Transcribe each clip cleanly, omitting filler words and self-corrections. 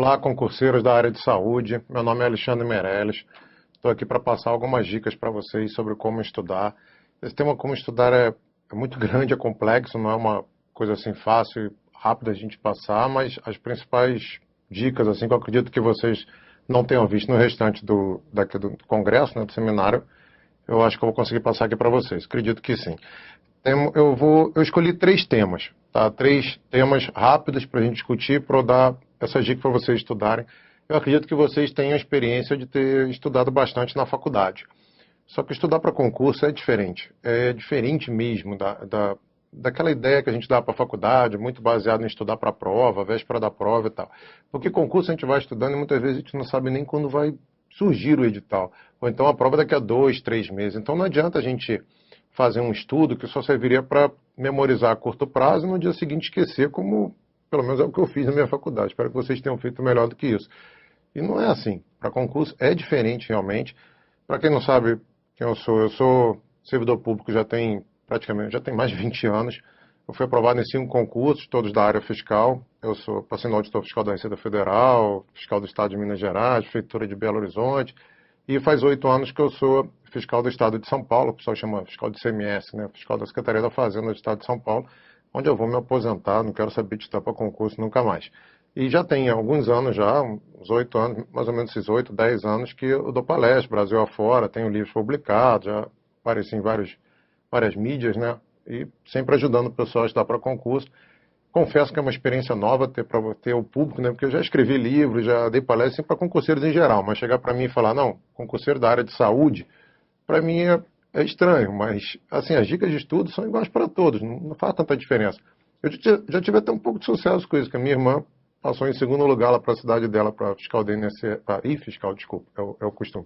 Olá, concurseiros da área de saúde. Meu nome é Alexandre Meirelles. Estou aqui para passar algumas dicas para vocês sobre como estudar. Esse tema como estudar é muito grande, é complexo, não é uma coisa assim fácil e rápida a gente passar, mas as principais dicas, assim, que eu acredito que vocês não tenham visto no restante do congresso, né, do seminário, eu acho que eu vou conseguir passar aqui para vocês. Acredito que sim. Eu escolhi 3 temas, tá? 3 temas rápidos para a gente discutir, para eu dar essa dica para vocês estudarem. Eu acredito que vocês tenham a experiência de ter estudado bastante na faculdade. Só que estudar para concurso é diferente mesmo daquela ideia que a gente dá para a faculdade, muito baseado em estudar para a prova, véspera da prova e tal. Porque concurso a gente vai estudando e muitas vezes a gente não sabe nem quando vai surgir o edital. Ou então a prova daqui a 2, 3 meses. Então não adianta a gente fazer um estudo que só serviria para memorizar a curto prazo e no dia seguinte esquecer, como pelo menos é o que eu fiz na minha faculdade. Espero que vocês tenham feito melhor do que isso. E não é assim. Para concurso é diferente realmente. Para quem não sabe quem eu sou servidor público já tem mais de 20 anos. Eu fui aprovado em 5 concursos, todos da área fiscal. Passei no auditor fiscal da Receita Federal, fiscal do Estado de Minas Gerais, prefeitura de Belo Horizonte. E faz 8 anos que eu sou fiscal do Estado de São Paulo, o pessoal chama fiscal de CMS, né? Fiscal da Secretaria da Fazenda do Estado de São Paulo, onde eu vou me aposentar, não quero saber de estudar para concurso nunca mais. E já tem alguns anos já, uns 8 anos, mais ou menos esses 8, 10 anos, que eu dou palestra, Brasil afora, tenho livros publicados, já apareci em várias mídias, né? E sempre ajudando o pessoal a estudar para concurso. Confesso que é uma experiência nova para ter o público, né? Porque eu já escrevi livros, já dei palestra para concurseiros em geral, mas chegar para mim e falar, não, concurseiro da área de saúde, para mim é estranho, mas assim, as dicas de estudo são iguais para todos, não faz tanta diferença. Eu já tive até um pouco de sucesso com isso, que a minha irmã passou em segundo lugar lá para a cidade dela, para fiscal do INSS, é o costume,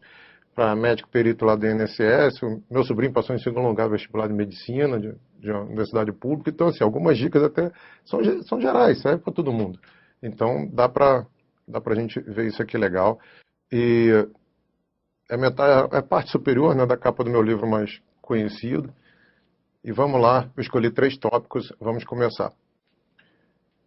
para médico perito lá do INSS, o meu sobrinho passou em segundo lugar no vestibular de medicina de uma universidade pública, então assim, algumas dicas até são gerais, serve para todo mundo. Então dá para a gente ver isso aqui legal. E é a parte superior, né, da capa do meu livro mais conhecido. E vamos lá, eu escolhi 3 tópicos, vamos começar.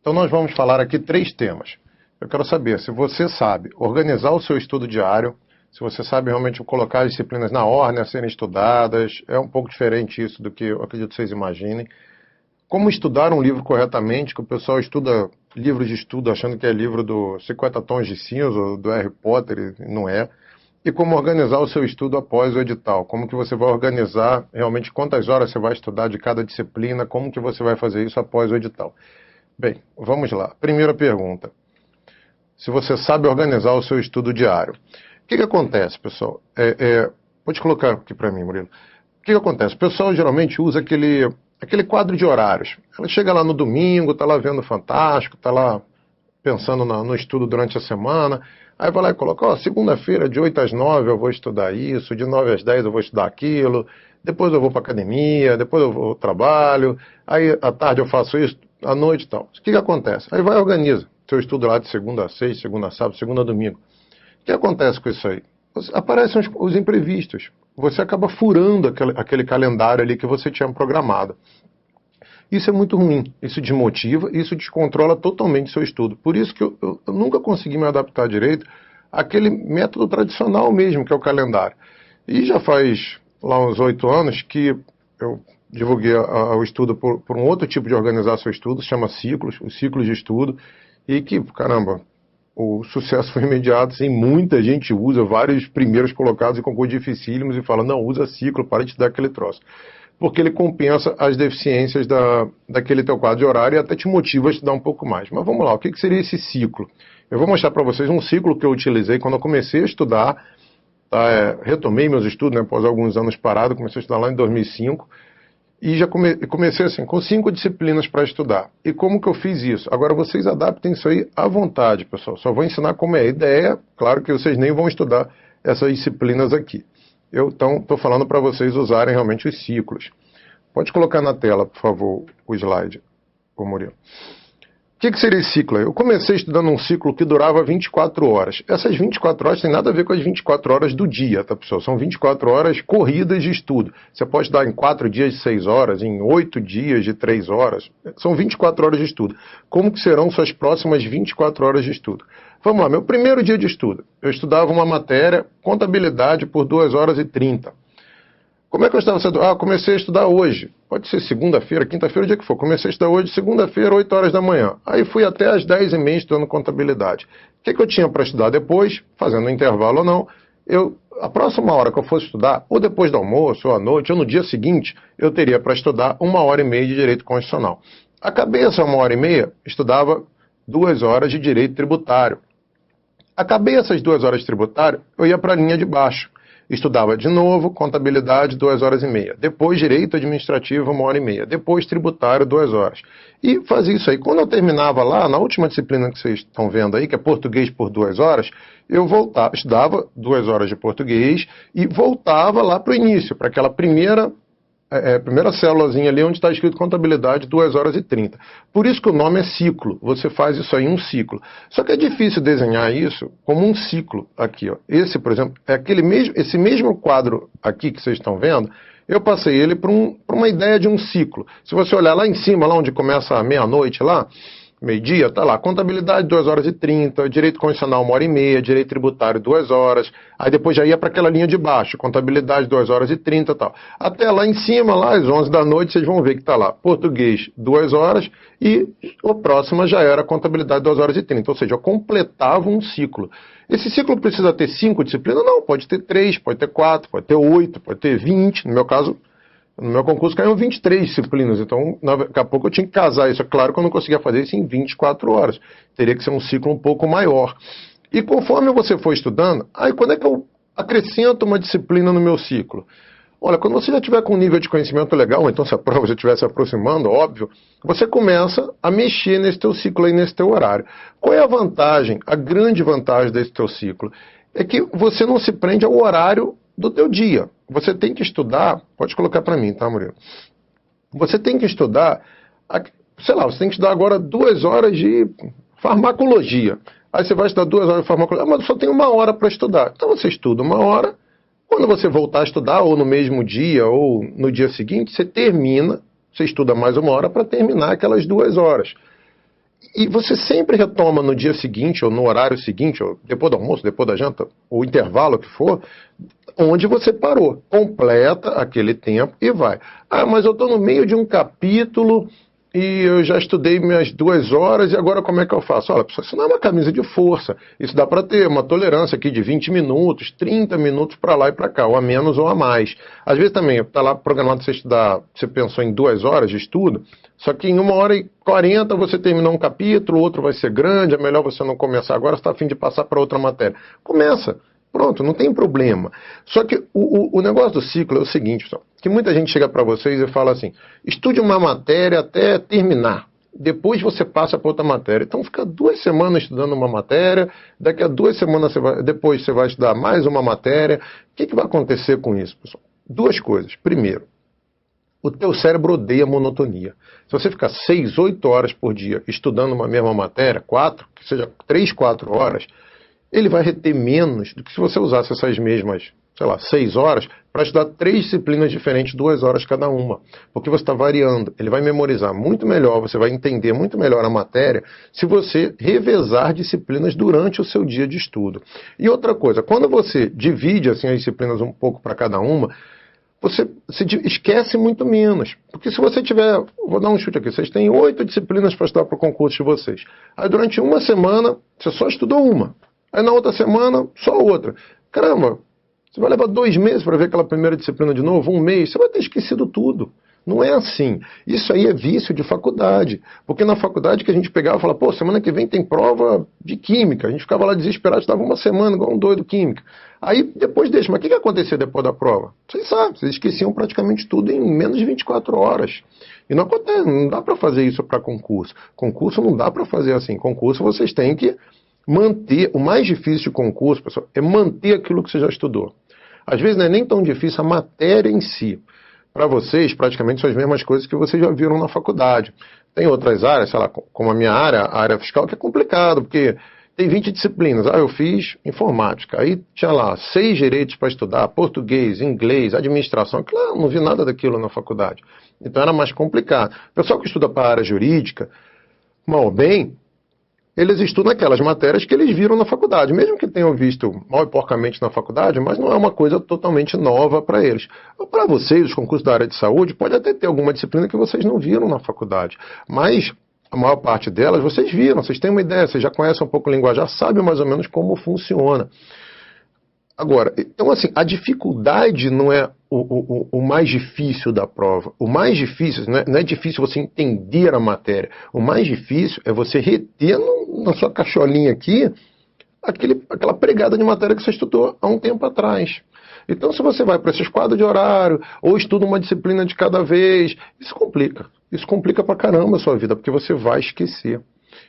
Então nós vamos falar aqui 3 temas. Eu quero saber se você sabe organizar o seu estudo diário, se você sabe realmente colocar as disciplinas na ordem a serem estudadas. É um pouco diferente isso do que eu acredito que vocês imaginem. Como estudar um livro corretamente, que o pessoal estuda livros de estudo achando que é livro do 50 Tons de Cinza, ou do Harry Potter, e não é. E como organizar o seu estudo após o edital. Como que você vai organizar realmente quantas horas você vai estudar de cada disciplina, como que você vai fazer isso após o edital. Bem, vamos lá. Primeira pergunta. Se você sabe organizar o seu estudo diário. O que acontece, pessoal? Pode colocar aqui para mim, Murilo. O que acontece? O pessoal geralmente usa aquele quadro de horários. Ela chega lá no domingo, está lá vendo Fantástico, está lá pensando no estudo durante a semana, aí vai lá e coloca, segunda-feira de 8 às 9 eu vou estudar isso, de 9 às 10 eu vou estudar aquilo, depois eu vou para academia, depois eu vou ao trabalho, aí à tarde eu faço isso, à noite e tal. O que acontece? Aí vai e organiza seu estudo lá de segunda a sexta, segunda a sábado, segunda a domingo. O que acontece com isso aí? Aparecem os imprevistos. Você acaba furando aquele calendário ali que você tinha programado. Isso é muito ruim, isso desmotiva, isso descontrola totalmente o seu estudo. Por isso que eu nunca consegui me adaptar direito àquele método tradicional mesmo, que é o calendário. E já faz lá uns 8 anos que eu divulguei o estudo por um outro tipo de organizar seu estudo, se chama ciclos, os ciclos de estudo, e que, caramba, o sucesso foi imediato, assim, muita gente usa, vários primeiros colocados em concursos dificílimos e fala, não, usa ciclo, para de te dar aquele troço. Porque ele compensa as deficiências daquele teu quadro de horário e até te motiva a estudar um pouco mais. Mas vamos lá, o que seria esse ciclo? Eu vou mostrar para vocês um ciclo que eu utilizei quando eu comecei a estudar, tá? Retomei meus estudos, né, após alguns anos parado, comecei a estudar lá em 2005, e já comecei assim, com 5 disciplinas para estudar. E como que eu fiz isso? Agora vocês adaptem isso aí à vontade, pessoal. Só vou ensinar como é a ideia, claro que vocês nem vão estudar essas disciplinas aqui. Eu, então, estou falando para vocês usarem realmente os ciclos. Pode colocar na tela, por favor, o slide, ô Murilo. O que seria esse ciclo aí? Eu comecei estudando um ciclo que durava 24 horas. Essas 24 horas tem nada a ver com as 24 horas do dia, tá, pessoal? São 24 horas corridas de estudo. Você pode estudar em 4 dias de 6 horas, em 8 dias de 3 horas. São 24 horas de estudo. Como que serão suas próximas 24 horas de estudo? Vamos lá, meu primeiro dia de estudo. Eu estudava uma matéria, contabilidade, por 2 horas e 30. Como é que eu estava estudando? Comecei a estudar hoje. Pode ser segunda-feira, quinta-feira, o dia que for. Comecei a estudar hoje, segunda-feira, 8 horas da manhã. Aí fui até às 10h30 estudando contabilidade. O que eu tinha para estudar depois, fazendo um intervalo ou não, a próxima hora que eu fosse estudar, ou depois do almoço, ou à noite, ou no dia seguinte, eu teria para estudar 1h30 de Direito Constitucional. Acabei essa 1h30, estudava 2 horas de Direito Tributário. Acabei essas 2 horas de tributário, eu ia para a linha de baixo. Estudava de novo, contabilidade, 2h30. Depois, direito administrativo, 1h30. Depois, tributário, 2 horas. E fazia isso aí. Quando eu terminava lá, na última disciplina que vocês estão vendo aí, que é português por 2 horas, eu voltava, estudava 2 horas de português e voltava lá para o início, para aquela primeira célulazinha ali onde está escrito contabilidade 2 horas e 30. Por isso que o nome é ciclo. Você faz isso aí em um ciclo. Só que é difícil desenhar isso como um ciclo aqui. Ó. Esse, por exemplo, é esse mesmo quadro aqui que vocês estão vendo, eu passei ele para uma ideia de um ciclo. Se você olhar lá em cima, lá onde começa a meia-noite lá, meio-dia, tá lá, contabilidade 2 horas e 30, direito constitucional 1h30, direito tributário 2 horas, aí depois já ia para aquela linha de baixo, contabilidade 2 horas e 30 e tal. Até lá em cima, lá às 11 da noite, vocês vão ver que tá lá, português 2 horas e o próximo já era contabilidade 2 horas e 30, ou seja, eu completava um ciclo. Esse ciclo precisa ter 5 disciplinas? Não, pode ter 3, pode ter 4, pode ter 8, pode ter 20, no meu caso... No meu concurso caíram 23 disciplinas, então daqui a pouco eu tinha que casar isso. É claro que eu não conseguia fazer isso em 24 horas. Teria que ser um ciclo um pouco maior. E conforme você for estudando, aí quando é que eu acrescento uma disciplina no meu ciclo? Olha, quando você já tiver com um nível de conhecimento legal, ou então se a prova já estiver se aproximando, óbvio, você começa a mexer nesse teu ciclo aí, nesse teu horário. Qual é a vantagem, a grande vantagem desse teu ciclo? É que você não se prende ao horário do teu dia. Você tem que estudar, pode colocar para mim, tá, Murilo? Você tem que estudar, sei lá, você tem que estudar agora 2 horas de farmacologia. Aí você vai estudar 2 horas de farmacologia, mas só tem 1 hora para estudar. Então você estuda 1 hora, quando você voltar a estudar, ou no mesmo dia, ou no dia seguinte, você termina, você estuda mais 1 hora para terminar aquelas 2 horas. E você sempre retoma no dia seguinte, ou no horário seguinte, ou depois do almoço, depois da janta, ou intervalo que for, onde você parou. Completa aquele tempo e vai. Mas eu estou no meio de um capítulo e eu já estudei minhas 2 horas e agora como é que eu faço? Olha, isso não é uma camisa de força. Isso dá para ter uma tolerância aqui de 20 minutos, 30 minutos para lá e para cá, ou a menos ou a mais. Às vezes também está lá programado para você estudar, você pensou em 2 horas de estudo, só que em 1h40 você terminou um capítulo, o outro vai ser grande, é melhor você não começar agora, você está a fim de passar para outra matéria. Começa. Pronto, não tem problema. Só que o negócio do ciclo é o seguinte, pessoal, que muita gente chega para vocês e fala assim, estude uma matéria até terminar, depois você passa para outra matéria. Então fica 2 semanas estudando uma matéria, daqui a 2 semanas depois você vai estudar mais uma matéria. O que vai acontecer com isso, pessoal? 2 coisas. Primeiro, o teu cérebro odeia monotonia. Se você ficar 6, 8 horas por dia estudando uma mesma matéria, 4, que seja 3, 4 horas, ele vai reter menos do que se você usasse essas mesmas, 6 horas, para estudar 3 disciplinas diferentes, 2 horas cada uma. Porque você está variando. Ele vai memorizar muito melhor, você vai entender muito melhor a matéria, se você revezar disciplinas durante o seu dia de estudo. E outra coisa, quando você divide assim, as disciplinas um pouco para cada uma, você se esquece muito menos. Porque se você tiver, vou dar um chute aqui, vocês têm 8 disciplinas para estudar para o concurso de vocês. Aí durante uma semana, você só estudou uma. Aí na outra semana, só outra. Caramba, você vai levar 2 meses para ver aquela primeira disciplina de novo, 1 mês, você vai ter esquecido tudo. Não é assim. Isso aí é vício de faculdade. Porque na faculdade que a gente pegava e falava, pô, semana que vem tem prova de química. A gente ficava lá desesperado, estava uma semana igual um doido química. Aí depois deixa, mas o que acontecia depois da prova? Vocês sabem, vocês esqueciam praticamente tudo em menos de 24 horas. E não acontece, não dá para fazer isso para concurso. Concurso não dá para fazer assim. Concurso vocês têm que manter. O mais difícil de concurso, pessoal, é manter aquilo que você já estudou. Às vezes não é nem tão difícil a matéria em si. Para vocês, praticamente são as mesmas coisas que vocês já viram na faculdade. Tem outras áreas, sei lá, como a minha área, a área fiscal, que é complicado, porque tem 20 disciplinas. Eu fiz informática. Aí tinha lá 6 direitos para estudar, português, inglês, administração. Claro, não vi nada daquilo na faculdade. Então era mais complicado. O pessoal que estuda para a área jurídica, mal ou bem, eles estudam aquelas matérias que eles viram na faculdade, mesmo que tenham visto mal e porcamente na faculdade, mas não é uma coisa totalmente nova para eles. Para vocês, os concursos da área de saúde, pode até ter alguma disciplina que vocês não viram na faculdade, mas a maior parte delas vocês viram, vocês têm uma ideia, vocês já conhecem um pouco a linguagem, já sabem mais ou menos como funciona. Agora, então assim, a dificuldade não é o mais difícil da prova. O mais difícil, não é difícil você entender a matéria. O mais difícil é você reter na sua caixolinha aqui aquela pregada de matéria que você estudou há um tempo atrás. Então, se você vai para esses quadros de horário, ou estuda uma disciplina de cada vez, isso complica. Isso complica pra caramba a sua vida, porque você vai esquecer.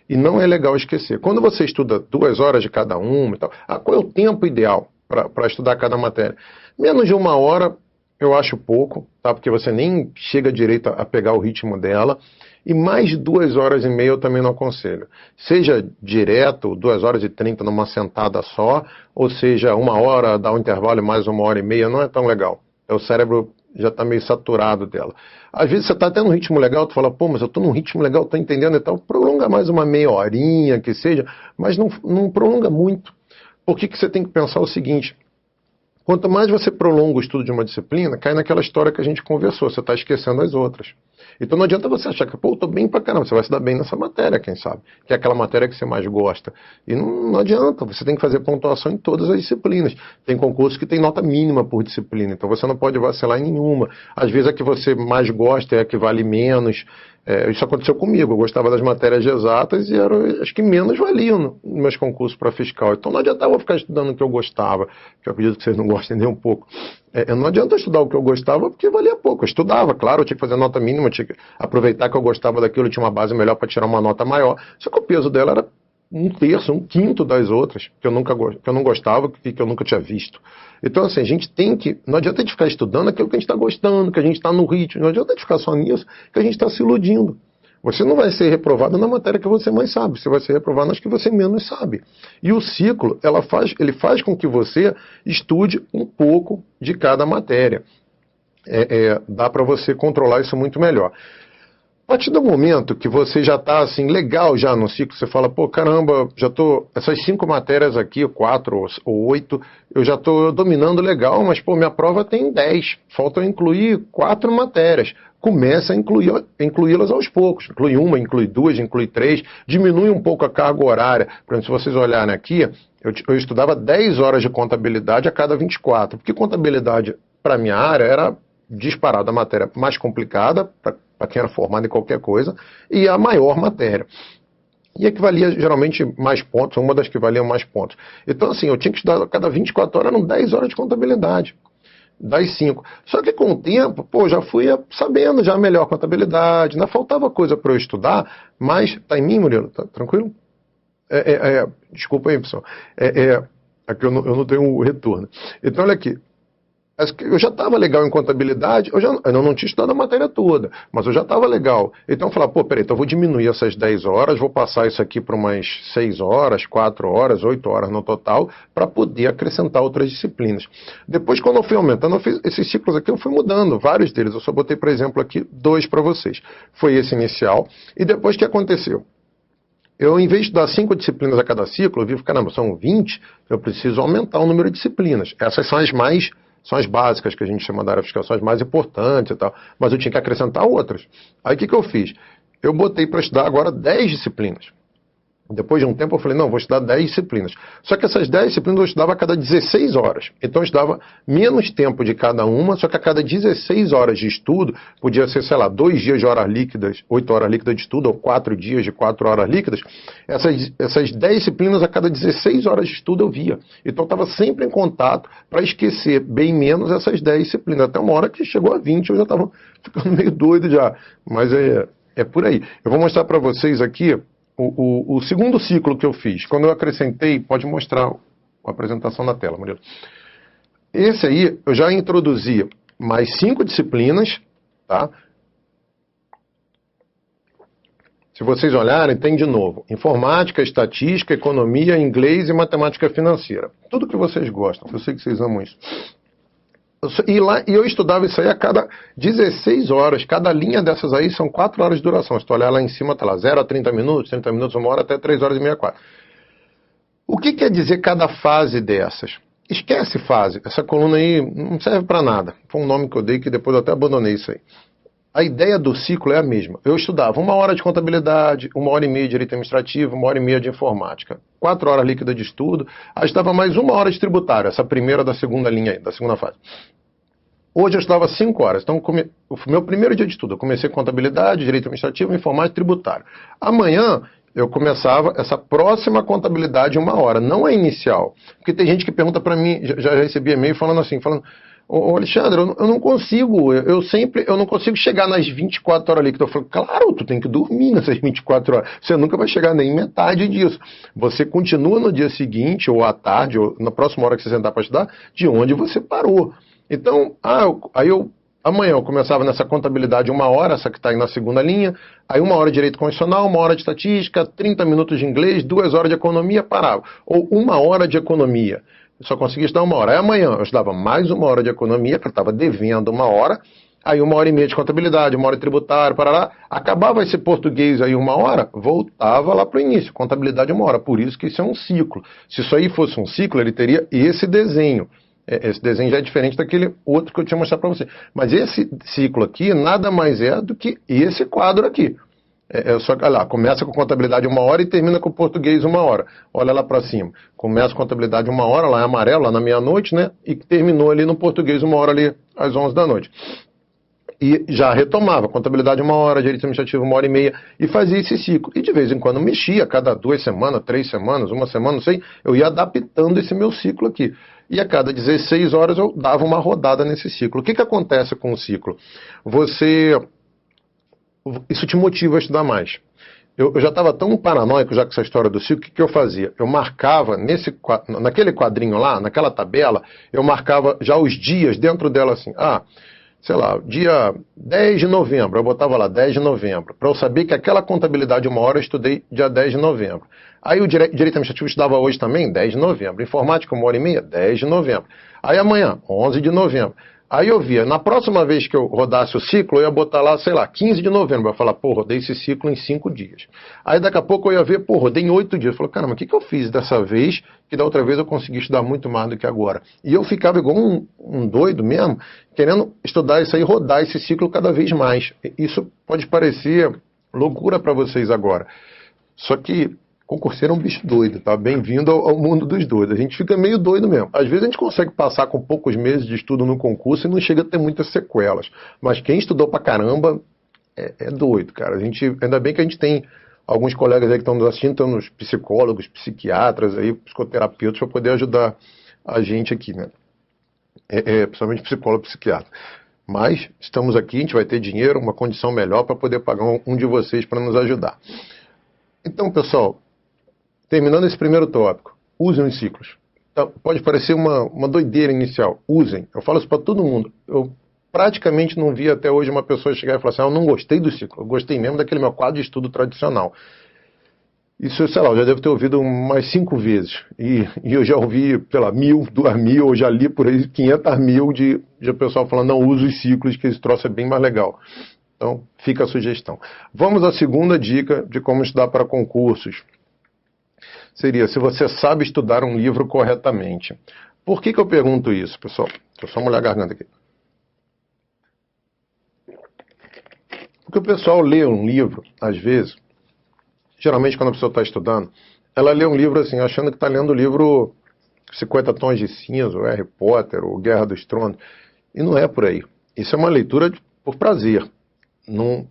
E não é legal esquecer. Quando você estuda 2 horas de cada uma e tal, qual é o tempo ideal para estudar cada matéria? Menos de 1 hora eu acho pouco, tá? Porque você nem chega direito a pegar o ritmo dela. E mais de 2 horas e meia eu também não aconselho. Seja direto, 2 horas e 30 numa sentada só, ou seja, 1 hora, dá um intervalo e mais 1 hora e meia, não é tão legal. O cérebro já está meio saturado dela. Às vezes você está até num ritmo legal, tu fala, pô, mas eu estou num ritmo legal, estou entendendo e tal. Prolonga mais uma meia horinha, que seja, mas não prolonga muito. Por que você tem que pensar o seguinte? Quanto mais você prolonga o estudo de uma disciplina, cai naquela história que a gente conversou, você está esquecendo as outras. Então não adianta você achar que, pô, eu tô bem pra caramba, você vai se dar bem nessa matéria, quem sabe? Que é aquela matéria que você mais gosta. E não adianta, você tem que fazer pontuação em todas as disciplinas. Tem concursos que tem nota mínima por disciplina, então você não pode vacilar em nenhuma. Às vezes a que você mais gosta é a que vale menos. Isso aconteceu comigo, eu gostava das matérias de exatas e eram as que menos valiam nos meus concursos para fiscal. Então não adiantava eu ficar estudando o que eu gostava, que eu acredito que vocês não gostem nem um pouco. Não adianta estudar o que eu gostava porque valia pouco. Eu estudava, claro, eu tinha que fazer nota mínima, eu tinha que aproveitar que eu gostava daquilo, eu tinha uma base melhor para tirar uma nota maior. Só que o peso dela era 1/3, 1/5 das outras, que eu não gostava, que eu nunca tinha visto. Então, assim, a gente tem que. Não adianta a gente ficar estudando aquilo que a gente está gostando, que a gente está no ritmo. Não adianta a gente ficar só nisso, que a gente está se iludindo. Você não vai ser reprovado na matéria que você mais sabe, você vai ser reprovado nas que você menos sabe. E o ciclo, ele faz com que você estude um pouco de cada matéria. Dá para você controlar isso muito melhor. A partir do momento que você já está assim, legal já no ciclo, você fala, pô, caramba, já tô. Essas 5 matérias aqui, 4 ou 8, eu já estou dominando legal, mas pô, minha prova tem 10. Falta eu incluir 4 matérias. Começa a incluí-las aos poucos. Inclui 1, inclui 2, inclui 3, diminui um pouco a carga horária. Por exemplo, se vocês olharem aqui, eu estudava 10 horas de contabilidade a cada 24, porque contabilidade, para minha área, era disparada a matéria mais complicada, para quem era formado em qualquer coisa, e a maior matéria. E a que valia geralmente mais pontos, uma das que valiam mais pontos. Então, assim, eu tinha que estudar a cada 24 horas, eram 10 horas de contabilidade. Das 5. Só que com o tempo, pô, já fui sabendo já melhor contabilidade, ainda faltava coisa para eu estudar, mas tá em mim, Murilo? Tá tranquilo? Desculpa aí, pessoal. Aqui eu não tenho o retorno. Então, olha aqui. Eu já estava legal em contabilidade, eu não tinha estudado a matéria toda, mas eu já estava legal. Então eu falava, pô, peraí, então eu vou diminuir essas 10 horas, vou passar isso aqui para umas 6 horas, 4 horas, 8 horas no total, para poder acrescentar outras disciplinas. Depois, quando eu fui aumentando, esses ciclos aqui eu fui mudando, vários deles. Eu só botei, por exemplo, aqui 2 para vocês. Foi esse inicial. E depois o que aconteceu? Eu, em vez de estudar 5 disciplinas a cada ciclo, eu vi, caramba, são 20, eu preciso aumentar o número de disciplinas. Essas são as básicas que a gente chama da área fiscal, são as mais importantes e tal, mas eu tinha que acrescentar outras. Aí o que eu fiz? Eu botei para estudar agora 10 disciplinas. Depois de um tempo eu falei, não, vou estudar 10 disciplinas. Só que essas 10 disciplinas eu estudava a cada 16 horas. Então eu estudava menos tempo de cada uma, só que a cada 16 horas de estudo, podia ser, sei lá, 2 dias de horas líquidas, 8 horas líquidas de estudo, ou 4 dias de 4 horas líquidas. Essas 10 disciplinas a cada 16 horas de estudo eu via. Então eu estava sempre em contato para esquecer bem menos essas 10 disciplinas. Até uma hora que chegou a 20 eu já estava ficando meio doido já. Mas é por aí. Eu vou mostrar para vocês aqui o segundo ciclo que eu fiz, quando eu acrescentei, pode mostrar a apresentação na tela, Murilo. Esse aí, eu já introduzi mais 5 disciplinas, tá? Se vocês olharem, tem de novo, informática, estatística, economia, inglês e matemática financeira. Tudo que vocês gostam, eu sei que vocês amam isso. E eu estudava isso aí a cada 16 horas. Cada linha dessas aí são 4 horas de duração. Se tu olhar lá em cima, tá lá 0 a 30 minutos, 30 minutos, 1 hora, até 3 horas e meia, 4. O que quer dizer cada fase dessas? Esquece fase. Essa coluna aí não serve para nada. Foi um nome que eu dei que depois eu até abandonei isso aí. A ideia do ciclo é a mesma. Eu estudava 1 hora de contabilidade, 1 hora e meia de direito administrativo, 1 hora e meia de informática. 4 horas líquida de estudo. Aí estava mais 1 hora de tributário, essa primeira da segunda linha aí, da segunda fase. Hoje eu estudava 5 horas. Então, o meu primeiro dia de estudo, eu comecei contabilidade, direito administrativo, informática e tributário. Amanhã eu começava essa próxima contabilidade 1 hora, não a inicial. Porque tem gente que pergunta para mim, já recebi e-mail falando assim, ô Alexandre, eu não consigo, eu não consigo chegar nas 24 horas líquidas. Eu falo, claro, tu tem que dormir nessas 24 horas. Você nunca vai chegar nem metade disso. Você continua no dia seguinte, ou à tarde, ou na próxima hora que você sentar para estudar, de onde você parou. Então, amanhã eu começava nessa contabilidade 1 hora, essa que está aí na segunda linha, aí 1 hora de direito constitucional, 1 hora de estatística, 30 minutos de inglês, 2 horas de economia, parava. Ou 1 hora de economia. Eu só conseguia estudar 1 hora. Aí amanhã eu estudava mais 1 hora de economia, porque eu estava devendo 1 hora, aí 1 hora e meia de contabilidade, 1 hora de tributário, parará. Acabava esse português aí 1 hora, voltava lá para o início, contabilidade 1 hora. Por isso que isso é um ciclo. Se isso aí fosse um ciclo, ele teria esse desenho. Esse desenho já é diferente daquele outro que eu tinha mostrado para você. Mas esse ciclo aqui nada mais é do que esse quadro aqui. Olha lá, começa com contabilidade 1 hora e termina com português 1 hora. Olha lá para cima. Começa com contabilidade 1 hora, lá em amarelo, lá na meia-noite, né? E terminou ali no português 1 hora ali às 11 da noite. E já retomava, contabilidade 1 hora, direito administrativo 1 hora e meia, e fazia esse ciclo. E de vez em quando mexia, cada 2 semanas, 3 semanas, 1 semana, não sei, eu ia adaptando esse meu ciclo aqui. E a cada 16 horas eu dava uma rodada nesse ciclo. O que acontece com o ciclo? Isso te motiva a estudar mais. Eu já estava tão paranoico já com essa história do ciclo, o que eu fazia? Eu marcava naquele quadrinho lá, naquela tabela, eu marcava já os dias dentro dela assim, sei lá, dia 10 de novembro, eu botava lá 10 de novembro, para eu saber que aquela contabilidade 1 hora eu estudei dia 10 de novembro. Aí o direito administrativo eu estudava hoje também, 10 de novembro. Informática, 1 hora e meia, 10 de novembro. Aí amanhã, 11 de novembro. Aí eu via, na próxima vez que eu rodasse o ciclo, eu ia botar lá, sei lá, 15 de novembro. Eu ia falar, rodei esse ciclo em 5 dias. Aí daqui a pouco eu ia ver, rodei em 8 dias. Eu falei, caramba, o que eu fiz dessa vez que da outra vez eu consegui estudar muito mais do que agora? E eu ficava igual um doido mesmo, querendo estudar isso aí, rodar esse ciclo cada vez mais. Isso pode parecer loucura para vocês agora. Só que concurseiro é um bicho doido, tá? Bem-vindo ao mundo dos doidos. A gente fica meio doido mesmo. Às vezes a gente consegue passar com poucos meses de estudo no concurso e não chega a ter muitas sequelas. Mas quem estudou pra caramba é doido, cara. Ainda bem que a gente tem alguns colegas aí que estão nos assistindo, estão nos psicólogos, psiquiatras, aí, psicoterapeutas, para poder ajudar a gente aqui, né? Principalmente psicólogo e psiquiatra. Mas estamos aqui, a gente vai ter dinheiro, uma condição melhor para poder pagar um de vocês para nos ajudar. Então, pessoal, terminando esse primeiro tópico, usem os ciclos. Então, pode parecer uma doideira inicial, usem. Eu falo isso para todo mundo. Eu praticamente não vi até hoje uma pessoa chegar e falar assim, eu não gostei do ciclo, eu gostei mesmo daquele meu quadro de estudo tradicional. Isso, sei lá, eu já devo ter ouvido umas 5 vezes. E eu já ouvi, sei lá, 1.000, 2.000, eu já li por aí 500.000 de pessoal falando, não, use os ciclos, que esse troço é bem mais legal. Então, fica a sugestão. Vamos à segunda dica de como estudar para concursos. Seria se você sabe estudar um livro corretamente. Por que eu pergunto isso, pessoal? Deixa eu só molhar a garganta aqui. Porque o pessoal lê um livro, às vezes, geralmente quando a pessoa está estudando, ela lê um livro assim, achando que está lendo o livro 50 Tons de Cinza, ou Harry Potter, ou Guerra dos Tronos. E não é por aí. Isso é uma leitura por prazer. Não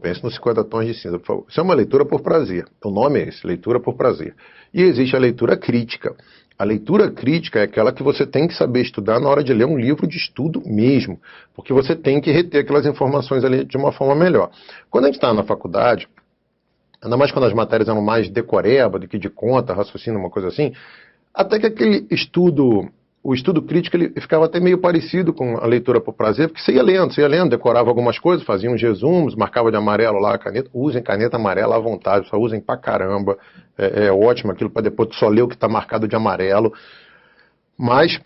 pense nos 50 Tons de Cinza, por favor. Isso é uma leitura por prazer. O nome é esse, leitura por prazer. E existe a leitura crítica. A leitura crítica é aquela que você tem que saber estudar na hora de ler um livro de estudo mesmo, porque você tem que reter aquelas informações ali de uma forma melhor. Quando a gente está na faculdade, ainda mais quando as matérias eram mais decoreba do que de conta, raciocínio, uma coisa assim, até que aquele estudo, o estudo crítico, ele ficava até meio parecido com a leitura por prazer, porque você ia lendo, decorava algumas coisas, fazia uns resumos, marcava de amarelo lá a caneta. Usem caneta amarela à vontade, só usem pra caramba. É ótimo aquilo para depois só ler o que está marcado de amarelo. Mas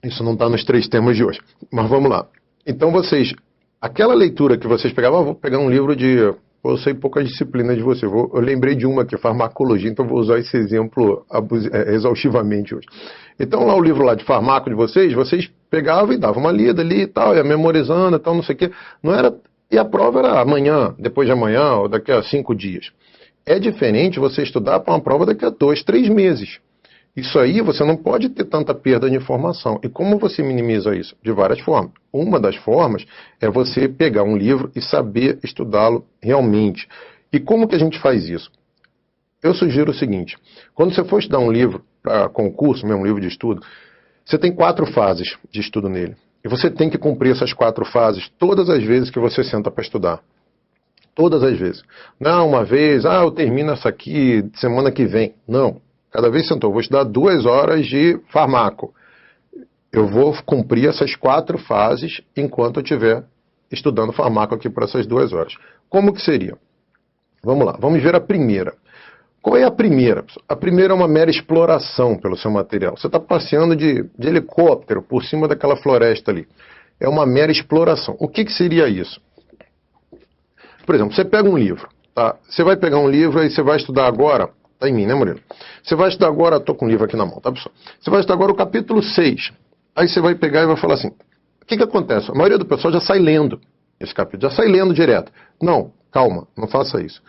Isso não está nos 3 temas de hoje. Mas vamos lá. Então aquela leitura que vocês pegavam, vou pegar um livro de... Eu sei poucas disciplinas de você. Eu lembrei de uma aqui, farmacologia, então vou usar esse exemplo exaustivamente hoje. Então lá o livro lá de farmaco de vocês pegavam e davam uma lida ali e tal, ia memorizando e tal, não sei o quê. Não era... E a prova era amanhã, depois de amanhã, ou daqui a 5 dias. É diferente você estudar para uma prova daqui a 2, 3 meses. Isso aí você não pode ter tanta perda de informação. E como você minimiza isso? De várias formas. Uma das formas é você pegar um livro e saber estudá-lo realmente. E como que a gente faz isso? Eu sugiro o seguinte: quando você for estudar um livro para concurso, mesmo um livro de estudo, você tem 4 fases de estudo nele. E você tem que cumprir essas 4 fases todas as vezes que você senta para estudar. Todas as vezes. Não, uma vez, eu termino essa aqui semana que vem. Não. Cada vez que sentou, eu vou estudar 2 horas de farmaco. Eu vou cumprir essas 4 fases enquanto eu estiver estudando farmaco aqui por essas 2 horas. Como que seria? Vamos lá, vamos ver a primeira. Qual é a primeira? A primeira é uma mera exploração pelo seu material. Você está passeando de helicóptero por cima daquela floresta ali. É uma mera exploração. O que seria isso? Por exemplo, você pega um livro. Tá? Você vai pegar um livro e você vai estudar agora... Está em mim, né, Murilo? Você vai estudar agora, estou com o livro aqui na mão, tá, pessoal? Você vai estudar agora o capítulo 6. Aí você vai pegar e vai falar assim, o que acontece? A maioria do pessoal já sai lendo esse capítulo, já sai lendo direto. Não, calma, não faça isso.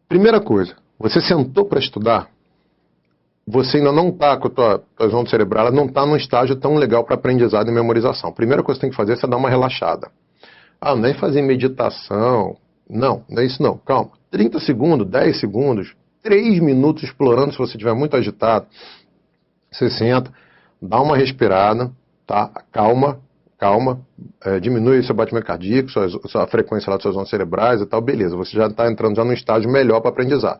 Primeira coisa, você sentou para estudar, você ainda não está com a tua zona cerebral, ela não está num estágio tão legal para aprendizado e memorização. A primeira coisa que você tem que fazer é você dar uma relaxada. Não é fazer meditação, não é isso não, calma. 30 segundos, 10 segundos, 3 minutos explorando, se você estiver muito agitado, você senta, dá uma respirada, tá? Calma, diminui seu batimento cardíaco, sua frequência lá das suas ondas cerebrais e tal, beleza, você já está entrando já num estágio melhor para aprendizar.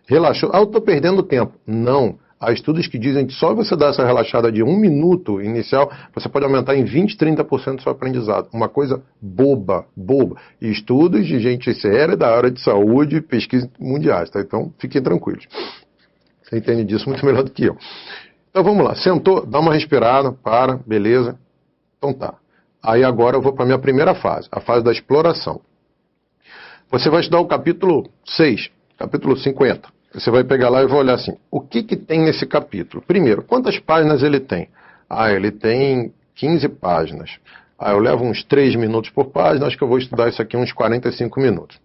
Relaxou, eu estou perdendo tempo. Não, há estudos que dizem que só você dar essa relaxada de 1 minuto inicial, você pode aumentar em 20, 30% do seu aprendizado. Uma coisa boba. E estudos de gente séria da área de saúde e pesquisas mundiais, tá? Então, fiquem tranquilos. Você entende disso muito melhor do que eu. Então, vamos lá. Sentou, dá uma respirada, beleza. Então tá. Aí agora eu vou para a minha primeira fase, a fase da exploração. Você vai estudar o capítulo 6, capítulo 50. Você vai pegar lá e vai olhar assim, o que tem nesse capítulo? Primeiro, quantas páginas ele tem? Ele tem 15 páginas. Eu levo uns 3 minutos por página, acho que eu vou estudar isso aqui uns 45 minutos.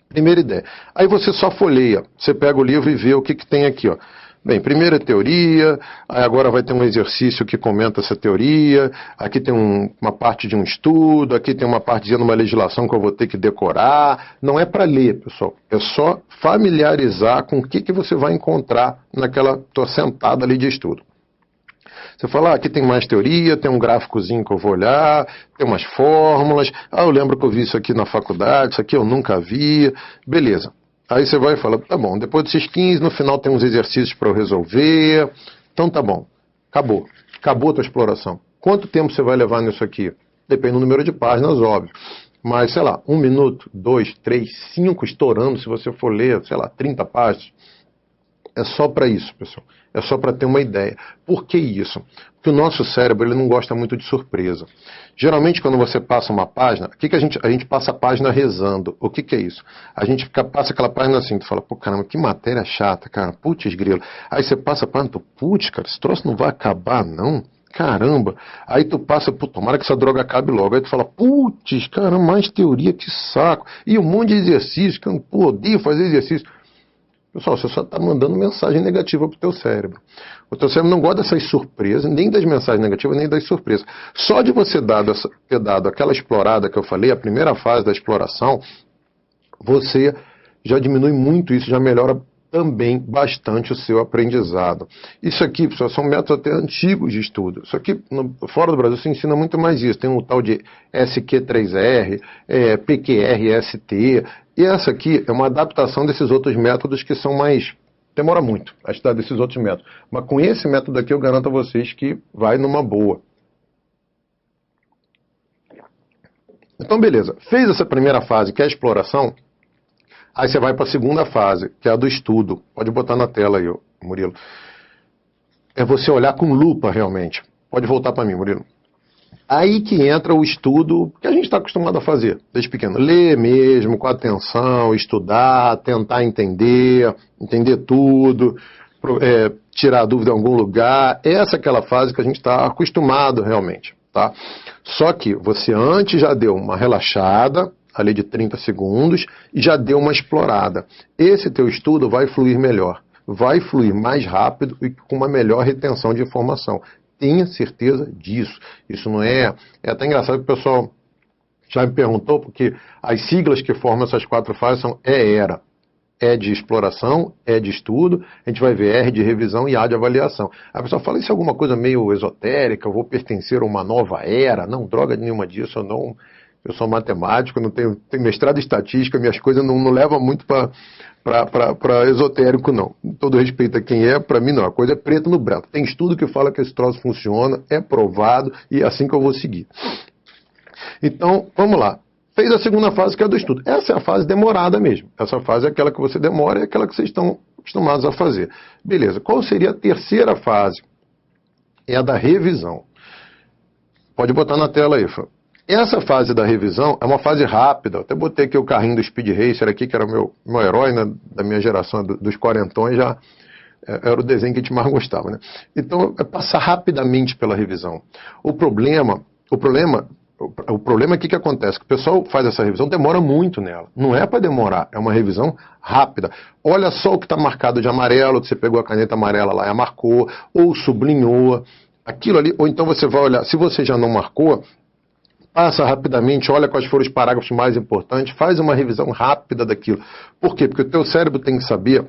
Primeira ideia. Aí você só folheia, você pega o livro e vê o que tem aqui, ó. Bem, primeira teoria, aí agora vai ter um exercício que comenta essa teoria, aqui tem uma parte de um estudo, aqui tem uma parte dizendo uma legislação que eu vou ter que decorar. Não é para ler, pessoal, é só familiarizar com o que você vai encontrar naquela tua sentada ali de estudo. Você fala, aqui tem mais teoria, tem um gráficozinho que eu vou olhar, tem umas fórmulas, eu lembro que eu vi isso aqui na faculdade, isso aqui eu nunca vi, beleza. Aí você vai e fala, tá bom, depois desses 15, no final tem uns exercícios para eu resolver. Então tá bom, acabou a tua exploração. Quanto tempo você vai levar nisso aqui? Depende do número de páginas, óbvio. Mas, sei lá, 1 minuto, 2, 3, 5, estourando, se você for ler, sei lá, 30 páginas. É só para isso, pessoal. É só para ter uma ideia. Por que isso? Porque o nosso cérebro ele não gosta muito de surpresa. Geralmente, quando você passa uma página, o que a gente passa a página rezando. O que é isso? A gente passa aquela página assim, tu fala, pô, caramba, que matéria chata, cara, putz grilo. Aí você passa a página, tu, putz, cara, esse troço não vai acabar, não? Caramba. Aí tu passa, pô, tomara que essa droga acabe logo. Aí tu fala, putz, caramba, mais teoria, que saco. E um monte de exercício, que eu não odeio fazer exercício. Pessoal, você só está mandando mensagem negativa para o teu cérebro. O teu cérebro não gosta dessas surpresas, nem das mensagens negativas, nem das surpresas. Só de você ter dado aquela explorada que eu falei, a primeira fase da exploração, você já diminui muito isso, já melhora também bastante o seu aprendizado. Isso aqui, pessoal, são métodos até antigos de estudo. Isso aqui, fora do Brasil, se ensina muito mais isso. Tem um tal de SQ3R, PQR-ST. E essa aqui é uma adaptação desses outros métodos que são mais... Demora muito a estudar desses outros métodos. Mas com esse método aqui eu garanto a vocês que vai numa boa. Então, beleza. Fez essa primeira fase, que é a exploração. Aí você vai para a segunda fase, que é a do estudo. Pode botar na tela aí, Murilo. É você olhar com lupa realmente. Pode voltar para mim, Murilo. Aí que entra o estudo que a gente está acostumado a fazer desde pequeno. Ler mesmo, com atenção, estudar, tentar entender tudo, tirar dúvida em algum lugar. Essa é aquela fase que a gente está acostumado realmente, tá? Só que você antes já deu uma relaxada, ali de 30 segundos, e já deu uma explorada. Esse teu estudo vai fluir melhor, vai fluir mais rápido e com uma melhor retenção de informação. Tenha certeza disso. Isso não é... É até engraçado que o pessoal já me perguntou, porque as siglas que formam essas 4 fases são ERA. E de exploração, E de estudo, a gente vai ver R de revisão e A de avaliação. A pessoa fala, isso é alguma coisa meio esotérica, eu vou pertencer a uma nova era? Não, droga nenhuma disso, eu sou matemático, não tenho mestrado em estatística, minhas coisas não levam muito para esotérico, não. Com todo respeito a quem para mim não, a coisa é preto no branco. Tem estudo que fala que esse troço funciona, é provado, e é assim que eu vou seguir. Então, vamos lá. Fez a segunda fase, que é a do estudo. Essa é a fase demorada mesmo. Essa fase é aquela que você demora, é aquela que vocês estão acostumados a fazer. Beleza. Qual seria a terceira fase? É a da revisão. Pode botar na tela aí, Fã. Essa fase da revisão é uma fase rápida. Eu até botei aqui o carrinho do Speed Racer aqui, que era o meu herói, né, da minha geração, dos quarentões, já era o desenho que a gente mais gostava, né? Então, é passar rapidamente pela revisão. O problema é que acontece? Que o pessoal faz essa revisão, demora muito nela. Não é para demorar, é uma revisão rápida. Olha só o que está marcado de amarelo, que você pegou a caneta amarela lá e marcou, ou sublinhou, aquilo ali, ou então você vai olhar, se você já não marcou, passa rapidamente, olha quais foram os parágrafos mais importantes, faz uma revisão rápida daquilo. Por quê? Porque o teu cérebro tem que saber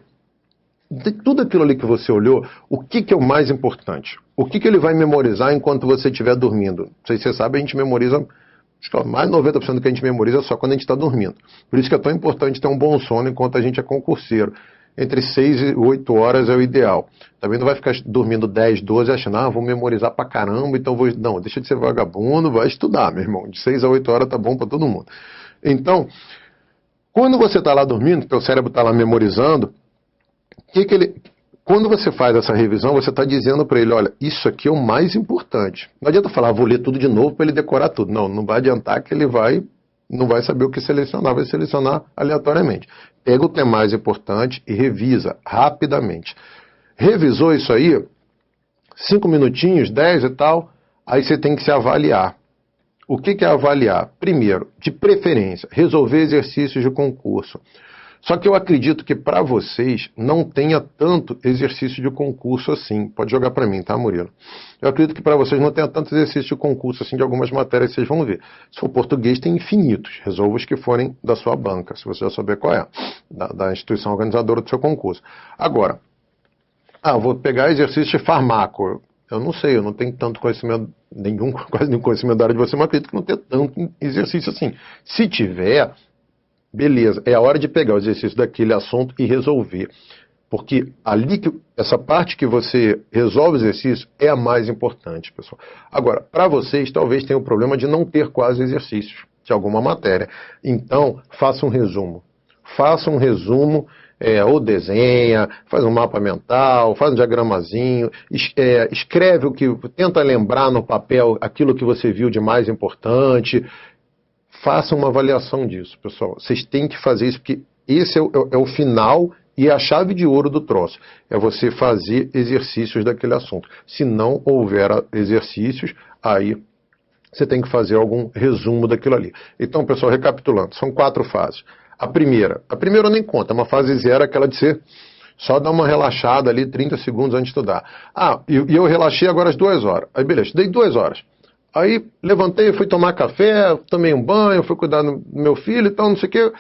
de tudo aquilo ali que você olhou, o que é o mais importante? O que ele vai memorizar enquanto você estiver dormindo? Não sei se você sabe, a gente memoriza, acho que mais de 90% do que a gente memoriza só quando a gente está dormindo. Por isso que é tão importante ter um bom sono enquanto a gente é concurseiro. Entre 6 e 8 horas é o ideal. Também não vai ficar dormindo 10, 12 achando, vou memorizar pra caramba, então vou... Não, deixa de ser vagabundo, vai estudar, meu irmão. De 6 a 8 horas tá bom pra todo mundo. Então, quando você está lá dormindo, teu cérebro está lá memorizando, quando você faz essa revisão, você está dizendo para ele, olha, isso aqui é o mais importante. Não adianta falar, vou ler tudo de novo para ele decorar tudo. Não vai adiantar que ele não vai saber o que selecionar, vai selecionar aleatoriamente. Pega o que é mais importante e revisa rapidamente. Revisou isso aí, 5 minutinhos, 10 e tal, aí você tem que se avaliar. O que é avaliar? Primeiro, de preferência, resolver exercícios de concurso. Só que eu acredito que para vocês não tenha tanto exercício de concurso assim. Pode jogar para mim, tá, Murilo? Eu acredito que para vocês não tenha tanto exercício de concurso assim de algumas matérias que vocês vão ver. Se for português, tem infinitos. Resolva os que forem da sua banca, se você já souber qual é, da instituição organizadora do seu concurso. Agora, vou pegar exercício de farmaco. Eu não sei, eu não tenho tanto conhecimento, quase nenhum conhecimento da área de você, mas acredito que não tenha tanto exercício assim. Se tiver... Beleza, é a hora de pegar o exercício daquele assunto e resolver. Porque essa parte que você resolve o exercício é a mais importante, pessoal. Agora, para vocês, talvez tenha o problema de não ter quase exercícios de alguma matéria. Então, faça um resumo. Faça um resumo, ou desenha, faz um mapa mental, faz um diagramazinho, escreve tenta lembrar no papel aquilo que você viu de mais importante. Façam uma avaliação disso, pessoal. Vocês têm que fazer isso, porque esse é o final e a chave de ouro do troço. É você fazer exercícios daquele assunto. Se não houver exercícios, aí você tem que fazer algum resumo daquilo ali. Então, pessoal, recapitulando, são 4 fases. A primeira eu nem conto, é uma fase 0, aquela de ser só dar uma relaxada ali, 30 segundos antes de estudar. E eu relaxei agora às 2 horas. Aí, beleza, estudei 2 horas. Aí levantei, fui tomar café, tomei um banho, fui cuidar do meu filho e tal, não sei o quê.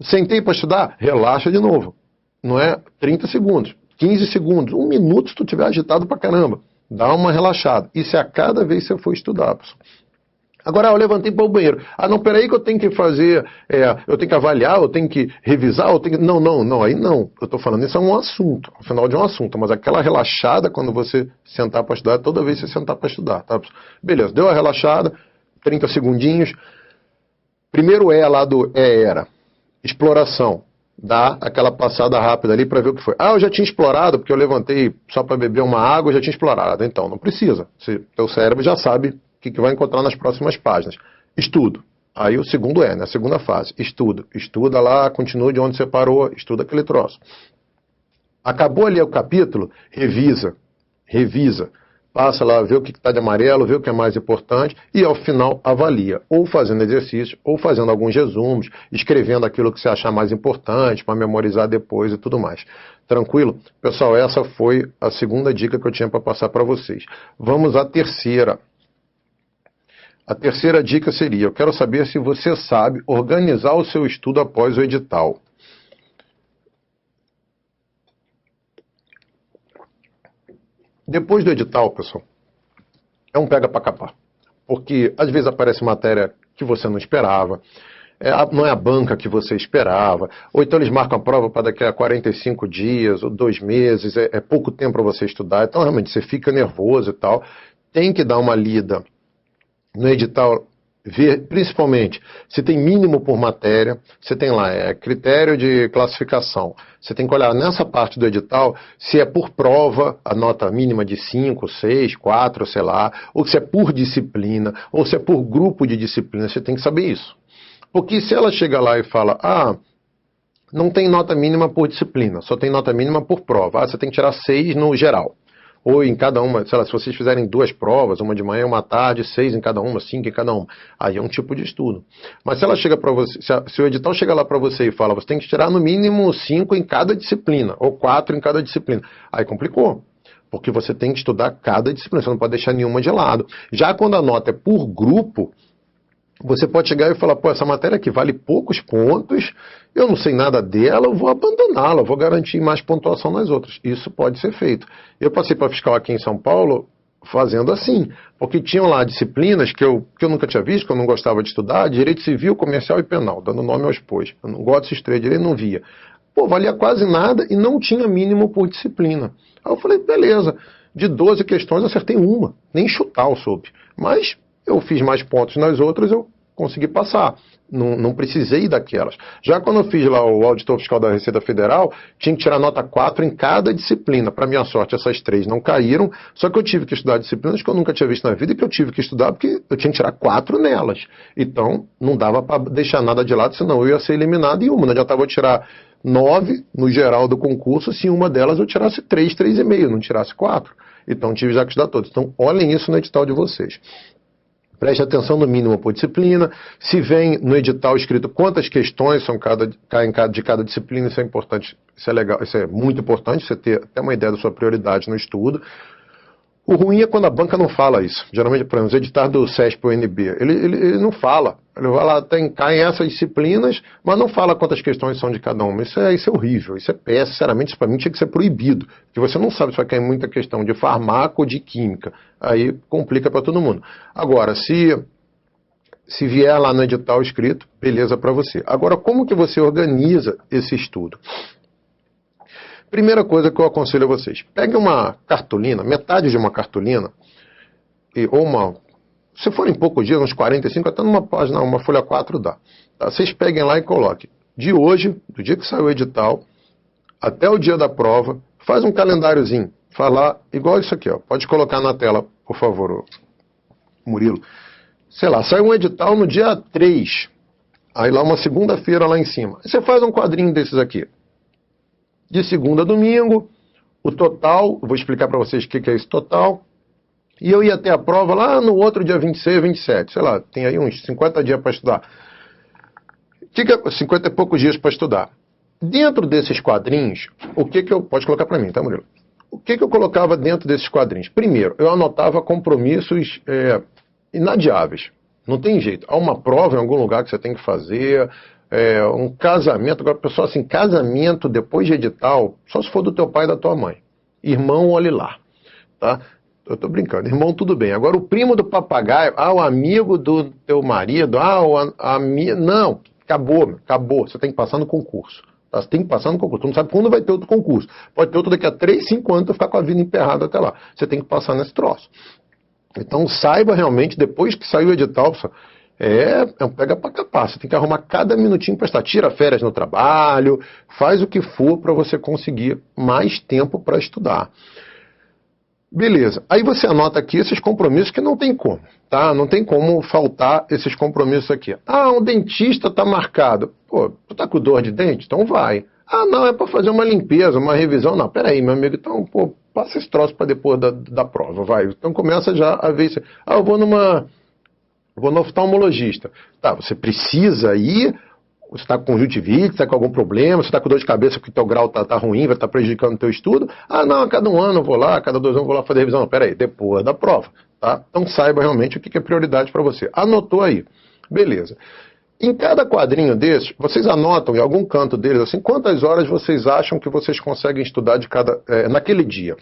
Sentei para estudar, relaxa de novo. Não é 30 segundos, 15 segundos, 1 minuto se tu estiver agitado pra caramba. Dá uma relaxada. Isso é a cada vez que você for estudar, pessoal. Agora, eu levantei para o banheiro. Não, peraí que eu tenho que fazer, eu tenho que avaliar, eu tenho que revisar, eu tenho que... Não, aí não. Eu estou falando, isso é um assunto, ao final de um assunto, mas aquela relaxada quando você sentar para estudar, toda vez que você sentar para estudar, tá? Beleza, deu a relaxada, 30 segundinhos. Primeiro lá do era, exploração. dá aquela passada rápida ali para ver o que foi. Ah, eu já tinha explorado, porque eu levantei só para beber uma água, eu já tinha explorado. Então, não precisa. Teu cérebro já sabe o que vai encontrar nas próximas páginas. Estudo. Aí o segundo né? A segunda fase. Estudo. Estuda lá, continua de onde você parou, estuda aquele troço. Acabou ali o capítulo, revisa. Revisa. Passa lá, vê o que está de amarelo, vê o que é mais importante e ao final avalia, ou fazendo exercício, ou fazendo alguns resumos, escrevendo aquilo que você achar mais importante para memorizar depois e tudo mais. Tranquilo? Pessoal, essa foi a segunda dica que eu tinha para passar para vocês. Vamos à terceira. A terceira dica seria, eu quero saber se você sabe organizar o seu estudo após o edital. Depois do edital, pessoal, é um pega para capar. Porque às vezes aparece matéria que você não esperava, não é a banca que você esperava, ou então eles marcam a prova para daqui a 45 dias ou 2 meses, é pouco tempo para você estudar, então realmente você fica nervoso e tal. Tem que dar uma lida no edital, ver principalmente se tem mínimo por matéria, você tem lá critério de classificação, você tem que olhar nessa parte do edital se é por prova, a nota mínima de 5, 6, 4, sei lá, ou se é por disciplina, ou se é por grupo de disciplina, você tem que saber isso. Porque se ela chega lá e fala, não tem nota mínima por disciplina, só tem nota mínima por prova, você tem que tirar 6 no geral. Ou em cada uma, sei lá, se vocês fizerem 2 provas, uma de manhã e uma à tarde, 6 em cada uma, 5 em cada uma, aí é um tipo de estudo. Mas se ela chega para você, se o edital chega lá para você e fala, você tem que tirar no mínimo 5 em cada disciplina, ou 4 em cada disciplina, aí complicou. Porque você tem que estudar cada disciplina, você não pode deixar nenhuma de lado. Já quando a nota é por grupo, você pode chegar e falar, pô, essa matéria aqui vale poucos pontos, eu não sei nada dela, eu vou abandoná-la, eu vou garantir mais pontuação nas outras. Isso pode ser feito. Eu passei para fiscal aqui em São Paulo fazendo assim, porque tinham lá disciplinas que eu nunca tinha visto, que eu não gostava de estudar, direito civil, comercial e penal, dando nome aos pôs. Eu não gosto desses três direitos, não via. Pô, valia quase nada e não tinha mínimo por disciplina. Aí eu falei, beleza, de 12 questões eu acertei uma, nem chutar eu soube. Mas eu fiz mais pontos nas outras, eu consegui passar. Não precisei daquelas. Já quando eu fiz lá o auditor fiscal da Receita Federal, tinha que tirar nota 4 em cada disciplina. Para minha sorte, essas 3 não caíram, só que eu tive que estudar disciplinas que eu nunca tinha visto na vida e que eu tive que estudar porque eu tinha que tirar 4 nelas. Então, não dava para deixar nada de lado, senão eu ia ser eliminado em uma. Não adiantava eu tirar 9 no geral do concurso, se uma delas eu tirasse 3, 3,5, não tirasse 4. Então, tive já que estudar todos. Então, olhem isso no edital de vocês. Preste atenção no mínimo por disciplina. Se vem no edital escrito quantas questões são de cada disciplina, isso é importante, isso é legal, isso é muito importante, você ter até uma ideia da sua prioridade no estudo. O ruim é quando a banca não fala isso. Geralmente, por exemplo, os editais do CESP ou NB, ele não fala. Ele vai lá, cai em essas disciplinas, mas não fala quantas questões são de cada uma. Isso é horrível, isso é péssimo. Sinceramente, isso para mim tinha que ser proibido. Porque você não sabe se vai cair muita questão de farmaco ou de química. Aí complica para todo mundo. Agora, se vier lá no edital escrito, beleza para você. Agora, como que você organiza esse estudo? Primeira coisa que eu aconselho a vocês, pegue uma cartolina, metade de uma cartolina, se forem poucos dias, uns 45, até numa página, uma folha 4 dá. Tá? Vocês peguem lá e coloquem, de hoje, do dia que saiu o edital, até o dia da prova, faz um calendáriozinho, falar igual isso aqui, ó. Pode colocar na tela, por favor, Murilo. Sei lá, saiu um edital no dia 3, aí lá uma segunda-feira lá em cima. Aí você faz um quadrinho desses aqui. De segunda a domingo, o total, eu vou explicar para vocês o que é esse total, e eu ia ter a prova lá no outro dia 26, 27, sei lá, tem aí uns 50 dias para estudar. 50 e poucos dias para estudar. Dentro desses quadrinhos, pode colocar para mim, tá, Murilo? O que eu colocava dentro desses quadrinhos? Primeiro, eu anotava compromissos inadiáveis. Não tem jeito. Há uma prova em algum lugar que você tem que fazer, um casamento. Agora, pessoal, assim, casamento depois de edital, só se for do teu pai e da tua mãe. Irmão, olhe lá. Tá? Eu tô brincando. Irmão, tudo bem. Agora, o primo do papagaio, o amigo do teu marido, não, acabou. Você tem que passar no concurso. Tá? Você tem que passar no concurso. Tu não sabe quando vai ter outro concurso. Pode ter outro daqui a 3, 5 anos, tu ficar com a vida emperrada até lá. Você tem que passar nesse troço. Então, saiba realmente, depois que saiu o edital, É um pega para capar. Você tem que arrumar cada minutinho para estudar. Tira férias no trabalho, faz o que for para você conseguir mais tempo para estudar. Beleza. Aí você anota aqui esses compromissos que não tem como, tá? Não tem como faltar esses compromissos aqui. Ah, um dentista está marcado. Pô, tu tá com dor de dente? Então vai. Ah, não, é para fazer uma limpeza, uma revisão. Não, peraí, meu amigo, então, pô, passa esse troço para depois da prova, vai. Então começa já a ver isso. Ah, eu vou no oftalmologista. Tá, você precisa ir, você está com conjuntivite, está com algum problema, você está com dor de cabeça porque o teu grau tá ruim, vai estar prejudicando o teu estudo. Ah, não, a cada um ano eu vou lá, a cada 2 anos eu vou lá fazer revisão. Não, peraí, depois da prova, tá? Então saiba realmente o que é prioridade para você. Anotou aí. Beleza. Em cada quadrinho desses, vocês anotam em algum canto deles, assim, quantas horas vocês acham que vocês conseguem estudar naquele dia.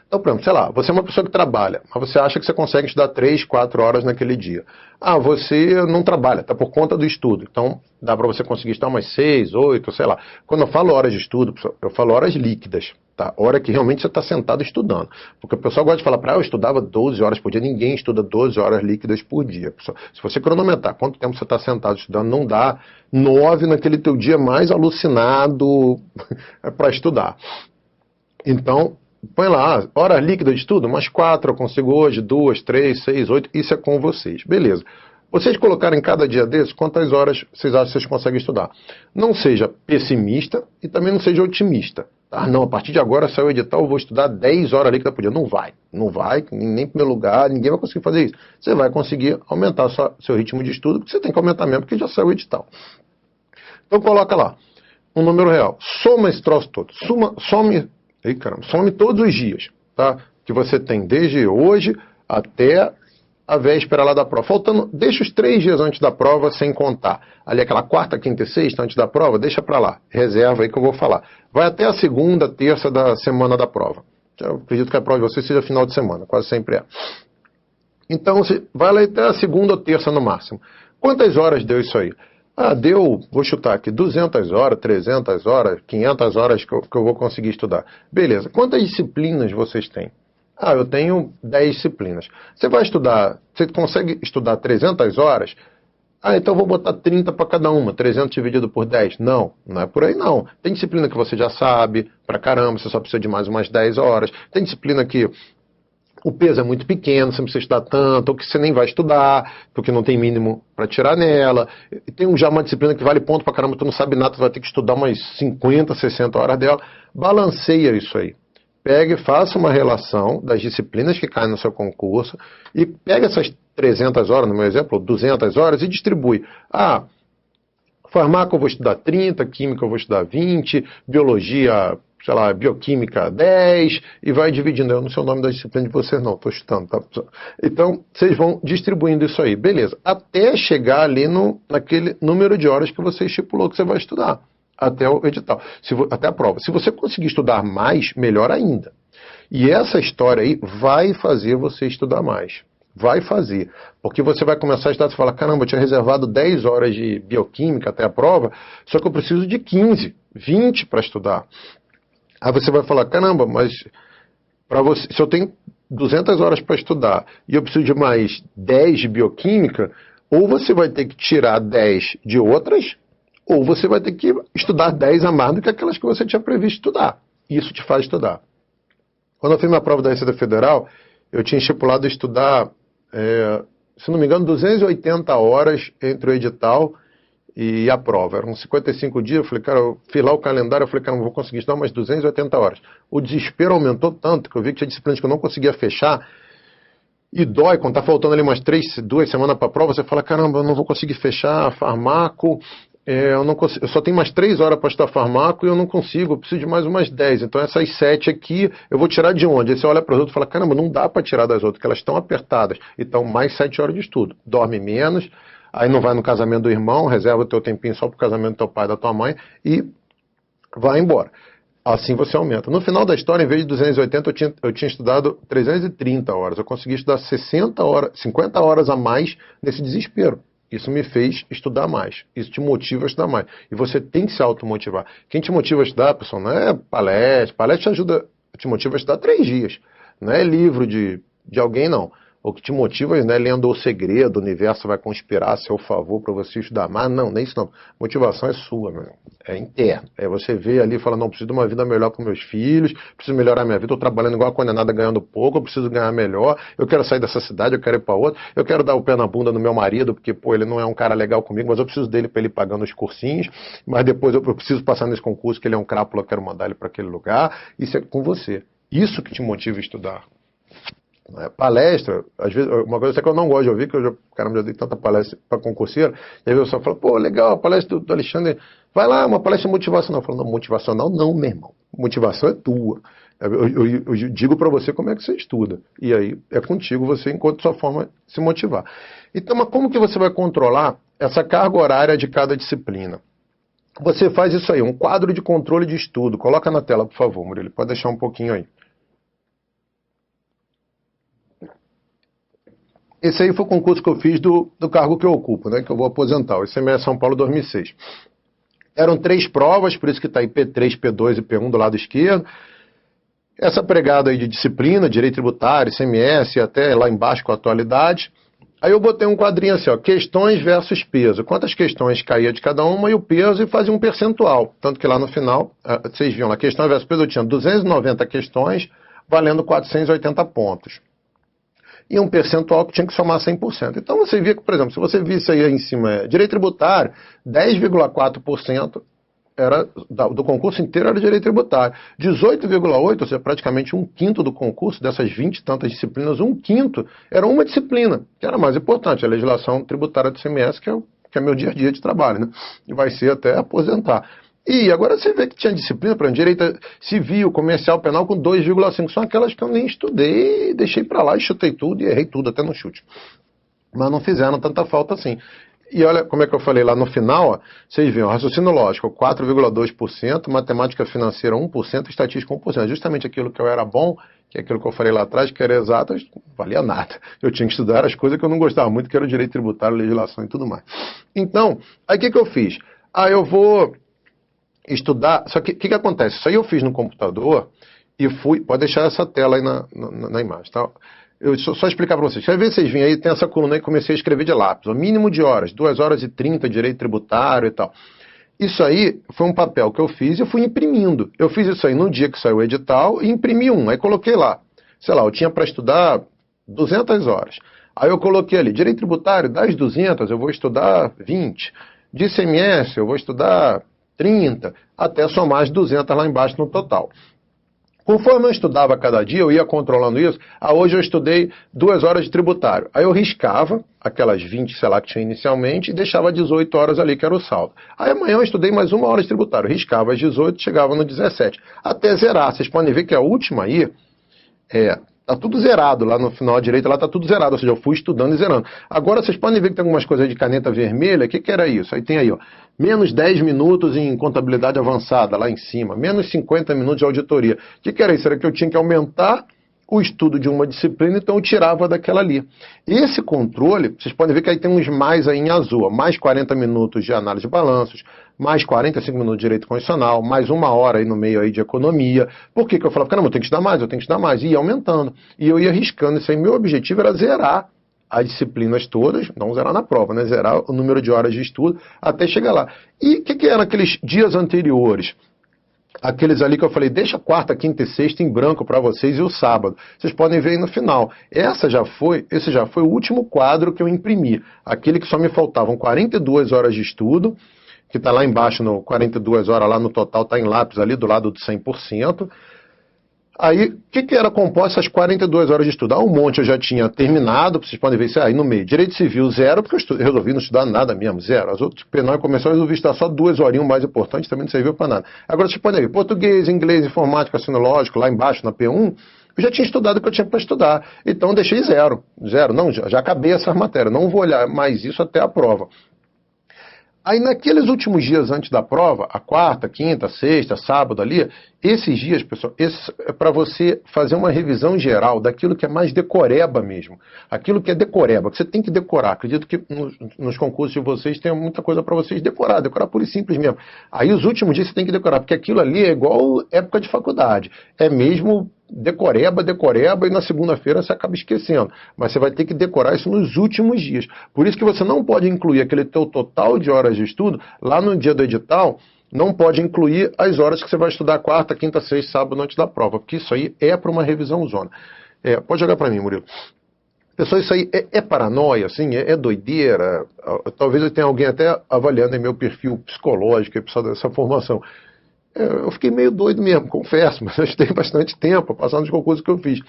Então, por exemplo, sei lá, você é uma pessoa que trabalha, mas você acha que você consegue estudar 3, 4 horas naquele dia. Ah, você não trabalha, está por conta do estudo. Então, dá para você conseguir estudar umas 6, 8, sei lá. Quando eu falo horas de estudo, eu falo horas líquidas, tá? Hora que realmente você está sentado estudando. Porque o pessoal gosta de falar, eu estudava 12 horas por dia. Ninguém estuda 12 horas líquidas por dia. Se você cronometrar quanto tempo você está sentado estudando, não dá 9 naquele teu dia mais alucinado para estudar. Então, põe lá, horas líquidas de estudo, umas 4 eu consigo hoje, 2, 3, 6, 8, isso é com vocês. Beleza. Vocês colocarem cada dia desses, quantas horas vocês acham que vocês conseguem estudar? Não seja pessimista e também não seja otimista. Ah, não, a partir de agora saiu o edital, eu vou estudar 10 horas líquidas por dia. Não vai, nem em primeiro lugar, ninguém vai conseguir fazer isso. Você vai conseguir aumentar seu ritmo de estudo, porque você tem que aumentar mesmo, porque já saiu o edital. Então coloca lá, um número real. Soma esse troço todo. Some todos os dias, tá? Que você tem desde hoje até a véspera lá da prova. Deixa os 3 dias antes da prova sem contar. Ali aquela quarta, quinta e sexta antes da prova, deixa para lá. Reserva aí que eu vou falar. Vai até a segunda, terça da semana da prova. Eu acredito que a prova de vocês seja final de semana, quase sempre é. Então, vai lá até a segunda ou terça no máximo. Quantas horas deu isso aí? Ah, vou chutar aqui, 200 horas, 300 horas, 500 horas que eu vou conseguir estudar. Beleza. Quantas disciplinas vocês têm? Ah, eu tenho 10 disciplinas. Você consegue estudar 300 horas? Ah, então eu vou botar 30 para cada uma, 300 dividido por 10. Não é por aí não. Tem disciplina que você já sabe, pra caramba, você só precisa de mais umas 10 horas. Tem disciplina que o peso é muito pequeno, você não precisa estudar tanto, ou que você nem vai estudar, porque não tem mínimo para tirar nela. E tem já uma disciplina que vale ponto pra caramba, tu não sabe nada, tu vai ter que estudar umas 50, 60 horas dela. Balanceia isso aí. Pegue e faça uma relação das disciplinas que caem no seu concurso e pega essas 300 horas, no meu exemplo, 200 horas e distribui. Ah, farmácia eu vou estudar 30, química eu vou estudar 20, biologia, sei lá, bioquímica 10, e vai dividindo. Eu não sei o nome da disciplina de vocês não, estou chutando, tá? Então, vocês vão distribuindo isso aí, beleza. Até chegar ali naquele número de horas que você estipulou que você vai estudar. Até o edital, até a prova. Se você conseguir estudar mais, melhor ainda. E essa história aí vai fazer você estudar mais. Vai fazer. Porque você vai começar a estudar, você fala, caramba, eu tinha reservado 10 horas de bioquímica até a prova, só que eu preciso de 15, 20 para estudar. Aí você vai falar, caramba, mas se eu tenho 200 horas para estudar e eu preciso de mais 10 de bioquímica, ou você vai ter que tirar 10 de outras, ou você vai ter que estudar 10 a mais do que aquelas que você tinha previsto estudar. Isso te faz estudar. Quando eu fiz minha prova da Receita Federal, eu tinha estipulado estudar, se não me engano, 280 horas entre o edital e a prova. Eram 55 dias, eu falei, cara, eu fiz lá o calendário, eu falei, cara, não vou conseguir estudar mais 280 horas. O desespero aumentou tanto que eu vi que tinha disciplinas que eu não conseguia fechar. E dói, quando tá faltando ali umas 2 semanas para a prova, você fala, caramba, eu não vou conseguir fechar farmaco, eu só tenho mais 3 horas para estudar farmaco e eu não consigo, eu preciso de mais umas 10. Então essas 7 aqui, eu vou tirar de onde? Aí você olha para as outras e fala, caramba, não dá para tirar das outras, porque elas estão apertadas. Então mais 7 horas de estudo. Dorme menos, aí não vai no casamento do irmão, reserva o teu tempinho só para o casamento do teu pai e da tua mãe e vai embora. Assim você aumenta. No final da história, em vez de 280, eu tinha estudado 330 horas. Eu consegui estudar 50 horas a mais nesse desespero. Isso me fez estudar mais. Isso te motiva a estudar mais. E você tem que se automotivar. Quem te motiva a estudar, pessoal, não é palestra. Palestra te motiva a estudar 3 dias. Não é livro de alguém, não. o que te motiva, né, lendo O Segredo, o universo vai conspirar a seu favor para você estudar mais. Não, nem isso não. Motivação é sua, meu. É interno. É você vê ali e fala, não, preciso de uma vida melhor para meus filhos, preciso melhorar minha vida, estou trabalhando igual a condenada, ganhando pouco, eu preciso ganhar melhor, eu quero sair dessa cidade, eu quero ir para outra, eu quero dar o pé na bunda no meu marido, porque, pô, ele não é um cara legal comigo, mas eu preciso dele para ele pagando os cursinhos, mas depois eu preciso passar nesse concurso, que ele é um crápula, eu quero mandar ele para aquele lugar. Isso é com você. Isso que te motiva a estudar. Palestra, às vezes, uma coisa que eu não gosto de ouvir, que eu já, caramba, já dei tanta palestra para concurseiro, e aí eu só falo, pô, legal, a palestra do Alexandre, vai lá, uma palestra motivacional. Eu falo, não, motivacional não, meu irmão, motivação é tua. Eu digo para você como é que você estuda, e aí é contigo, você encontra sua forma de se motivar. Então, mas como que você vai controlar essa carga horária de cada disciplina? Você faz isso aí, um quadro de controle de estudo, coloca na tela, por favor, Murilo, pode deixar um pouquinho aí. Esse aí foi o concurso que eu fiz do cargo que eu ocupo, né, que eu vou aposentar, o ICMS São Paulo 2006. Eram 3 provas, por isso que está aí P3, P2 e P1 do lado esquerdo. Essa pregada aí de disciplina, direito tributário, ICMS, até lá embaixo com a atualidade. Aí eu botei um quadrinho assim, ó, questões versus peso. Quantas questões caía de cada uma e o peso, e fazia um percentual. Tanto que lá no final, vocês viam lá, questão versus peso, eu tinha 290 questões, valendo 480 pontos. E um percentual que tinha que somar 100%. Então você via que, por exemplo, se você visse aí em cima, direito tributário, 10,4% era, do concurso inteiro era direito tributário. 18,8%, ou seja, praticamente 1/5 do concurso, dessas 20 e tantas disciplinas, 1/5 era uma disciplina, que era mais importante, a legislação tributária do ICMS, que é meu dia a dia de trabalho, né? E vai ser até aposentar. E agora você vê que tinha disciplina, para direito civil, comercial, penal, com 2,5. São aquelas que eu nem estudei, deixei para lá e chutei tudo e errei tudo, até no chute. Mas não fizeram tanta falta assim. E olha como é que eu falei lá no final, ó, vocês viram, raciocínio lógico, 4,2%, matemática financeira 1%, estatística 1%. É justamente aquilo que eu era bom, que é aquilo que eu falei lá atrás, que era exato, não valia nada. Eu tinha que estudar as coisas que eu não gostava muito, que era o direito tributário, legislação e tudo mais. Então, aí o que eu fiz? Eu vou estudar, só que o que acontece? Isso aí eu fiz no computador e fui, pode deixar essa tela aí na imagem, tá? Eu só explicar para vocês. Às vezes vocês vêm aí, tem essa coluna aí que comecei a escrever de lápis, o mínimo de horas, 2 horas e 30, direito tributário e tal. Isso aí foi um papel que eu fiz e eu fui imprimindo. Eu fiz isso aí no dia que saiu o edital e imprimi um, aí coloquei lá. Sei lá, eu tinha para estudar 200 horas. Aí eu coloquei ali, direito tributário, das 200 eu vou estudar 20. De ICMS eu vou estudar 30, até somar as 200 lá embaixo no total. Conforme eu estudava cada dia, eu ia controlando isso. Hoje eu estudei 2 horas de tributário. Aí eu riscava aquelas 20, sei lá, que tinha inicialmente, e deixava 18 horas ali, que era o saldo. Aí amanhã eu estudei mais 1 hora de tributário. Riscava as 18, chegava no 17. Até zerar. Vocês podem ver que a última aí tá tudo zerado, lá no final à direita, lá tá tudo zerado, ou seja, eu fui estudando e zerando. Agora vocês podem ver que tem algumas coisas aí de caneta vermelha, o que era isso? Aí tem aí, ó, menos 10 minutos em contabilidade avançada, lá em cima, menos 50 minutos de auditoria. O que era isso? Era que eu tinha que aumentar o estudo de uma disciplina, então eu tirava daquela ali. Esse controle, vocês podem ver que aí tem uns mais aí em azul, ó, mais 40 minutos de análise de balanços, mais 45 minutos de direito constitucional, mais 1 hora aí no meio aí de economia. Por que eu falava, caramba, eu tenho que estudar mais, eu tenho que estudar mais, e ia aumentando. E eu ia riscando isso aí. Meu objetivo era zerar as disciplinas todas, não zerar na prova, né? Zerar o número de horas de estudo até chegar lá. E o que eram aqueles dias anteriores? Aqueles ali que eu falei, deixa quarta, quinta e sexta em branco para vocês e o sábado. Vocês podem ver aí no final. Esse já foi o último quadro que eu imprimi. Aquele que só me faltavam 42 horas de estudo, que está lá embaixo, no 42 horas lá no total, está em lápis ali do lado do 100%. Aí, o que era composto essas 42 horas de estudo? Um monte eu já tinha terminado, vocês podem ver isso aí no meio. Direito civil, 0, porque eu resolvi não estudar nada mesmo, 0. As outras, penal e comercial, eu resolvi estudar só 2 horinhas, o mais importante, também não serviu para nada. Agora, vocês podem ver, português, inglês, informática, sinológico, lá embaixo, na P1, eu já tinha estudado o que eu tinha para estudar. Então, eu deixei 0. 0, não, já acabei essas matérias, não vou olhar mais isso até a prova. Aí naqueles últimos dias antes da prova, a quarta, quinta, sexta, sábado ali, Esses dias, pessoal, é para você fazer uma revisão geral daquilo que é mais decoreba mesmo. Aquilo que é decoreba, que você tem que decorar. Acredito que nos concursos de vocês tem muita coisa para vocês decorar pura e simples mesmo. Aí os últimos dias você tem que decorar, porque aquilo ali é igual época de faculdade. É mesmo decoreba, e na segunda-feira você acaba esquecendo. Mas você vai ter que decorar isso nos últimos dias. Por isso que você não pode incluir aquele teu total de horas de estudo lá no dia do edital. Não pode incluir as horas que você vai estudar quarta, quinta, sexta, sábado, antes da prova, porque isso aí é para uma revisão zona. Pode jogar para mim, Murilo. Pessoal, isso aí é paranoia, assim, é doideira. Talvez eu tenha alguém até avaliando em meu perfil psicológico, dessa formação. Eu fiquei meio doido mesmo, confesso, mas eu estudei bastante tempo, passando os concursos que eu fiz.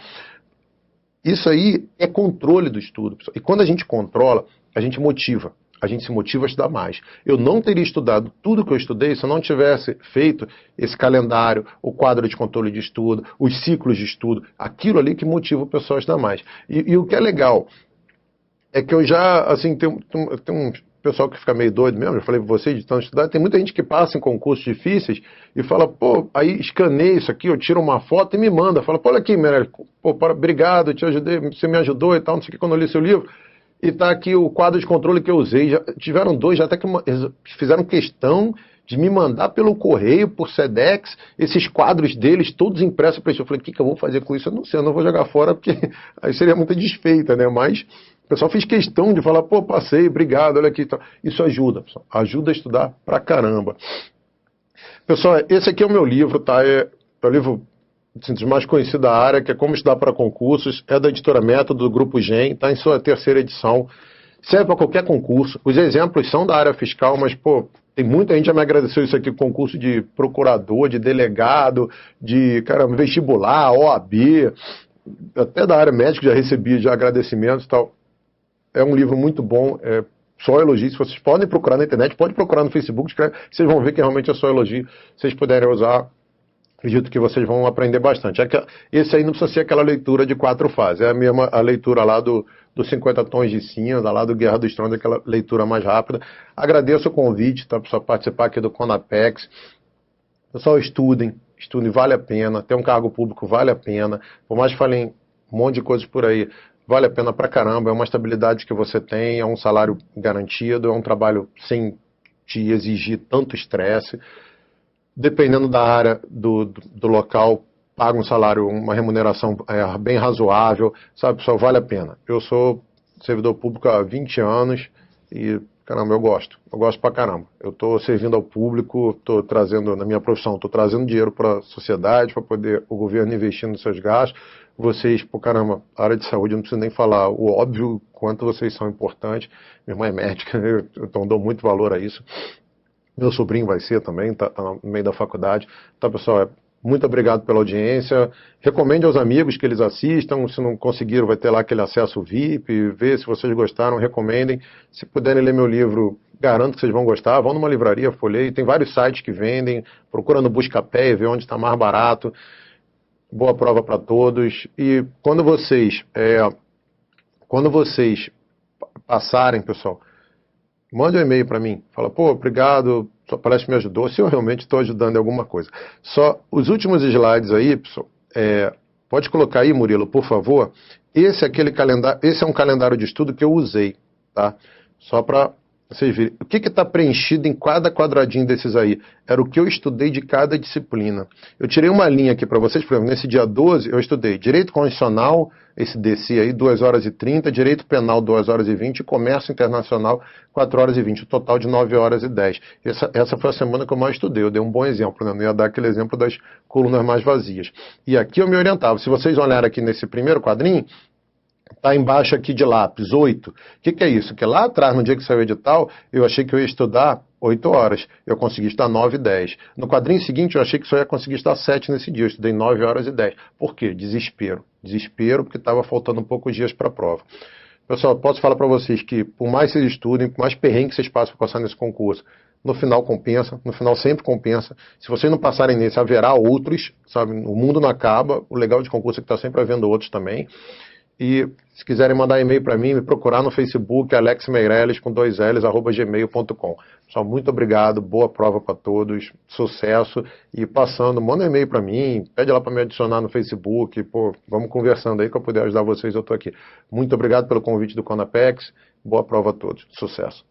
Isso aí é controle do estudo, pessoal. E quando a gente controla, a gente motiva. A gente se motiva a estudar mais. Eu não teria estudado tudo que eu estudei se eu não tivesse feito esse calendário, o quadro de controle de estudo, os ciclos de estudo, aquilo ali que motiva o pessoal a estudar mais. E o que é legal é que eu já, assim, tem um pessoal que fica meio doido mesmo, eu falei pra vocês de tanto estudar, tem muita gente que passa em concursos difíceis e fala, pô, aí escaneia isso aqui, eu tiro uma foto e me manda. Fala, pô, olha aqui, Meirelles, pô, obrigado, eu te ajudei, você me ajudou e tal, não sei o que, quando eu li seu livro. E está aqui o quadro de controle que eu usei. Já tiveram dois, já até que fizeram questão de me mandar pelo correio, por Sedex, esses quadros deles, todos impressos para isso. Eu falei, o que eu vou fazer com isso? Eu não sei, eu não vou jogar fora, porque aí seria muita desfeita, né? Mas o pessoal fez questão de falar, pô, passei, obrigado, olha aqui. Isso ajuda, pessoal. Ajuda a estudar pra caramba. Pessoal, esse aqui é o meu livro, tá? É o livro dos mais conhecidos da área, que é Como Estudar para Concursos, é da editora Método, do Grupo GEM, está em sua terceira edição, serve para qualquer concurso. Os exemplos são da área fiscal, mas, pô, tem muita gente que já me agradeceu isso aqui, concurso de procurador, de delegado, de, caramba, vestibular, OAB, até da área médica já recebi já agradecimentos e tal. É um livro muito bom, só elogio. Se vocês podem procurar na internet, pode procurar no Facebook, escreve, vocês vão ver que realmente é só elogio. Se vocês puderem usar, acredito que vocês vão aprender bastante. Esse aí não precisa ser aquela leitura de 4 fases. É a mesma a leitura lá dos 50 Tons de Cinza, lá do Guerra dos Tronos, aquela leitura mais rápida. Agradeço o convite, tá, para participar aqui do Conapex. Pessoal, estudem, vale a pena. Ter um cargo público vale a pena. Por mais que falem um monte de coisas por aí, vale a pena pra caramba. É uma estabilidade que você tem, é um salário garantido, é um trabalho sem te exigir tanto estresse. Dependendo da área do local, paga um salário, uma remuneração bem razoável, sabe, pessoal, vale a pena. Eu sou servidor público há 20 anos e, caramba, eu gosto pra caramba. Eu estou servindo ao público, estou trazendo, na minha profissão, estou trazendo dinheiro para a sociedade, para poder o governo investir nos seus gastos. Vocês, pô, caramba, a área de saúde, eu não preciso nem falar o óbvio, quanto vocês são importantes. Minha irmã é médica, então dou muito valor a isso. Meu sobrinho vai ser também, tá no meio da faculdade. Tá, pessoal, muito obrigado pela audiência. Recomende aos amigos que eles assistam. Se não conseguiram, vai ter lá aquele acesso VIP. Vê se vocês gostaram, recomendem. Se puderem ler meu livro, garanto que vocês vão gostar. Vão numa livraria, folheie. Tem vários sites que vendem. Procura no Buscapé e vê onde está mais barato. Boa prova para todos. E quando vocês passarem, pessoal, mande um e-mail para mim. Fala, pô, obrigado, sua palestra me ajudou. Se eu realmente estou ajudando em alguma coisa. Só os últimos slides aí, pessoal, pode colocar aí, Murilo, por favor. Esse é um calendário de estudo que eu usei, tá? Só para vocês verem. O que está preenchido em cada quadradinho desses aí? Era o que eu estudei de cada disciplina. Eu tirei uma linha aqui para vocês, por exemplo, nesse dia 12 eu estudei Direito Constitucional, esse DC aí, 2 horas e 30, Direito Penal, 2 horas e 20, e Comércio Internacional, 4 horas e 20, o total de 9 horas e 10. Essa foi a semana que eu mais estudei, eu dei um bom exemplo, né? Não ia dar aquele exemplo das colunas mais vazias. E aqui eu me orientava, se vocês olharem aqui nesse primeiro quadrinho, está embaixo aqui de lápis, 8. O que é isso? Que lá atrás, no dia que saiu o edital, eu achei que eu ia estudar 8 horas. Eu consegui estudar 9 e 10. No quadrinho seguinte, eu achei que só ia conseguir estudar 7 nesse dia. Eu estudei 9 horas e 10. Por quê? Desespero. Desespero porque estava faltando poucos dias para a prova. Pessoal, posso falar para vocês que, por mais que vocês estudem, por mais perrengue que vocês passem para passar nesse concurso, no final compensa, no final sempre compensa. Se vocês não passarem nesse, haverá outros, sabe? O mundo não acaba. O legal de concurso é que está sempre havendo outros também. E se quiserem mandar e-mail para mim, me procurar no Facebook, alexmeireles, com 2 L's, @gmail.com. Pessoal, muito obrigado, boa prova para todos, sucesso. E passando, manda um e-mail para mim, pede lá para me adicionar no Facebook, pô, vamos conversando aí que eu puder ajudar vocês, eu estou aqui. Muito obrigado pelo convite do Conapex, boa prova a todos, sucesso.